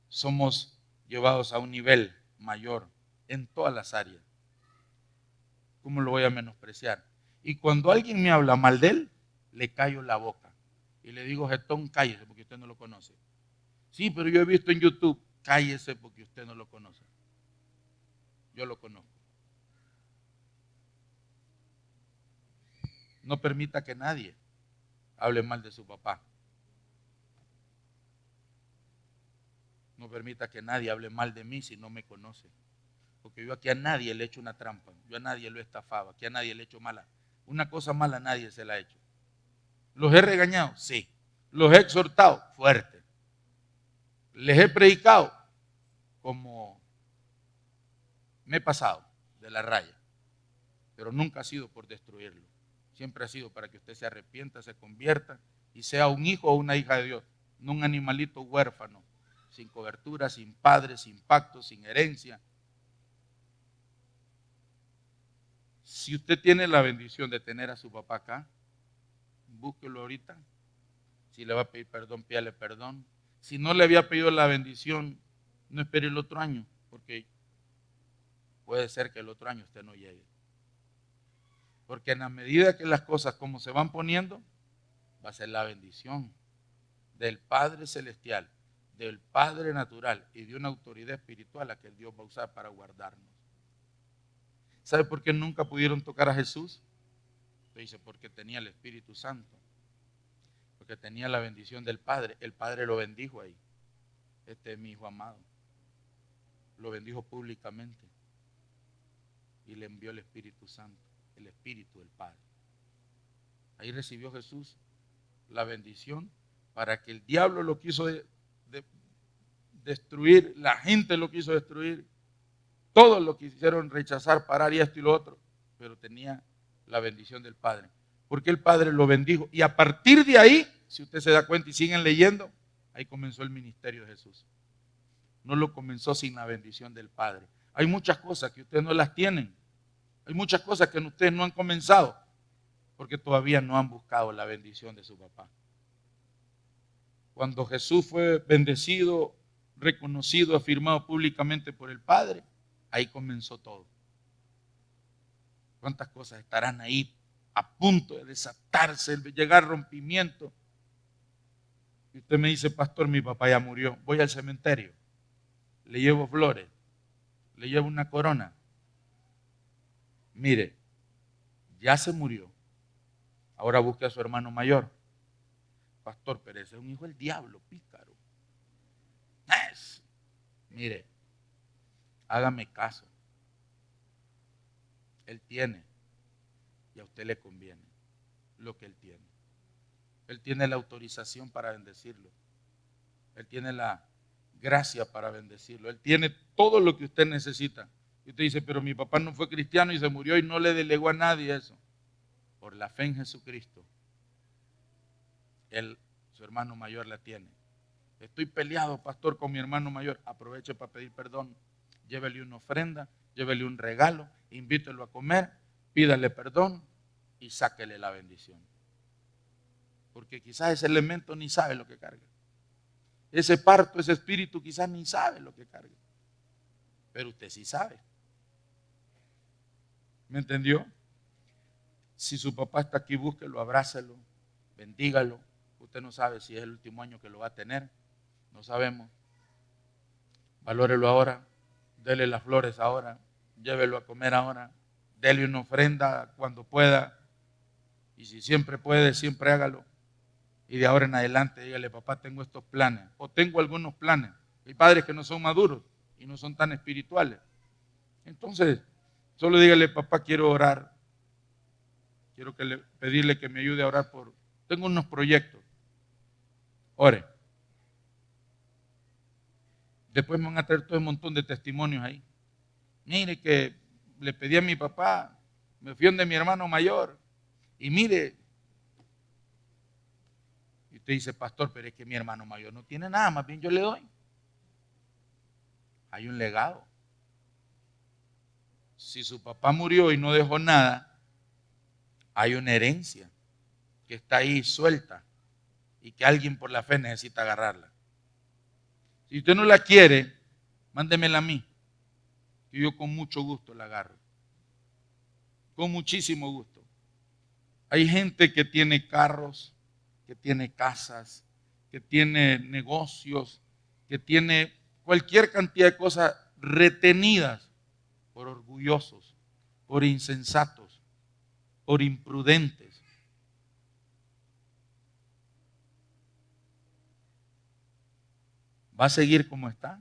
somos llevados a un nivel mayor en todas las áreas. ¿Cómo lo voy a menospreciar? Y cuando alguien me habla mal de él, le callo la boca. Y le digo, Getón, cállese porque usted no lo conoce. Sí, pero yo he visto en YouTube, cállese porque usted no lo conoce. Yo lo conozco. No permita que nadie hable mal de su papá. No permita que nadie hable mal de mí si no me conoce. Porque yo aquí a nadie le he hecho una trampa. Yo a nadie lo he estafado. Aquí a nadie le he hecho mala. Una cosa mala a nadie se la ha hecho. ¿Los he regañado? Sí. ¿Los he exhortado? Fuerte. ¿Les he predicado? Como me he pasado de la raya. Pero nunca ha sido por destruirlo. Siempre ha sido para que usted se arrepienta, se convierta y sea un hijo o una hija de Dios. No un animalito huérfano, sin cobertura, sin padre, sin pacto, sin herencia. Si usted tiene la bendición de tener a su papá acá, búsquelo ahorita. Si le va a pedir perdón, pídale perdón. Si no le había pedido la bendición, no espere el otro año, porque puede ser que el otro año usted no llegue. Porque en la medida que las cosas como se van poniendo, va a ser la bendición del Padre Celestial, del Padre Natural y de una autoridad espiritual a que Dios va a usar para guardarnos. ¿Sabe por qué nunca pudieron tocar a Jesús? Dice, porque tenía el Espíritu Santo, porque tenía la bendición del Padre. El Padre lo bendijo ahí. Este es mi hijo amado. Lo bendijo públicamente y le envió el Espíritu Santo, el Espíritu del Padre. Ahí recibió Jesús la bendición para que el diablo lo quiso destruir, la gente lo quiso destruir, todos lo quisieron rechazar, parar y esto y lo otro, pero tenía la bendición del Padre, porque el Padre lo bendijo. Y a partir de ahí, si usted se da cuenta y siguen leyendo, ahí comenzó el ministerio de Jesús. No lo comenzó sin la bendición del Padre. Hay muchas cosas que ustedes no las tienen. Hay muchas cosas que ustedes no han comenzado porque todavía no han buscado la bendición de su papá. Cuando Jesús fue bendecido, reconocido, afirmado públicamente por el Padre, ahí comenzó todo. ¿Cuántas cosas estarán ahí a punto de desatarse, de llegar rompimiento? Y usted me dice, pastor, mi papá ya murió. Voy al cementerio, le llevo flores, le llevo una corona. Mire, ya se murió. Ahora busque a su hermano mayor. Pastor, pero ese es un hijo del diablo, pícaro. Mire, hágame caso. Él tiene, y a usted le conviene lo que él tiene. Él tiene la autorización para bendecirlo. Él tiene la gracia para bendecirlo. Él tiene todo lo que usted necesita. Y usted dice, pero mi papá no fue cristiano y se murió y no le delegó a nadie eso. Por la fe en Jesucristo, él, su hermano mayor, la tiene. Estoy peleado, pastor, con mi hermano mayor. Aproveche para pedir perdón. Llévele una ofrenda, llévele un regalo, invítelo a comer, pídale perdón y sáquele la bendición. Porque quizás ese elemento ni sabe lo que carga. Ese parto, ese espíritu quizás ni sabe lo que carga. Pero usted sí sabe. ¿Me entendió? Si su papá está aquí, búsquelo, abrácelo, bendígalo. Usted no sabe si es el último año que lo va a tener. No sabemos. Valórelo ahora. Dele las flores ahora. Llévelo a comer ahora. Dele una ofrenda cuando pueda. Y si siempre puede, siempre hágalo. Y de ahora en adelante dígale, papá, tengo estos planes. O tengo algunos planes. Hay padres que no son maduros y no son tan espirituales. Entonces, solo dígale, papá, quiero orar. Quiero pedirle que me ayude a orar por... Tengo unos proyectos. Ore. Después me van a traer todo un montón de testimonios ahí. Mire que le pedí a mi papá, Me fío de mi hermano mayor. Y mire, y usted dice, pastor, pero es que mi hermano mayor no tiene nada, más bien yo le doy. Hay un legado. Si su papá murió y no dejó nada, hay una herencia que está ahí suelta y que alguien por la fe necesita agarrarla. Si usted no la quiere, mándemela a mí, que yo con mucho gusto la agarro. Con muchísimo gusto. Hay gente que tiene carros, que tiene casas, que tiene negocios, que tiene cualquier cantidad de cosas retenidas por orgullosos, por insensatos, por imprudentes. ¿Va a seguir como está?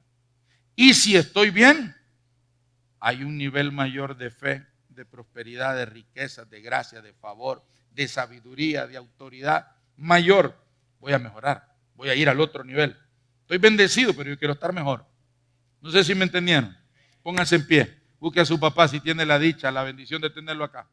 Y si estoy bien, hay un nivel mayor de fe, de prosperidad, de riqueza, de gracia, de favor, de sabiduría, de autoridad mayor. Voy a mejorar, voy a ir al otro nivel. Estoy bendecido, pero yo quiero estar mejor. No sé si me entendieron. Pónganse en pie, busque a su papá si tiene la dicha, la bendición de tenerlo acá.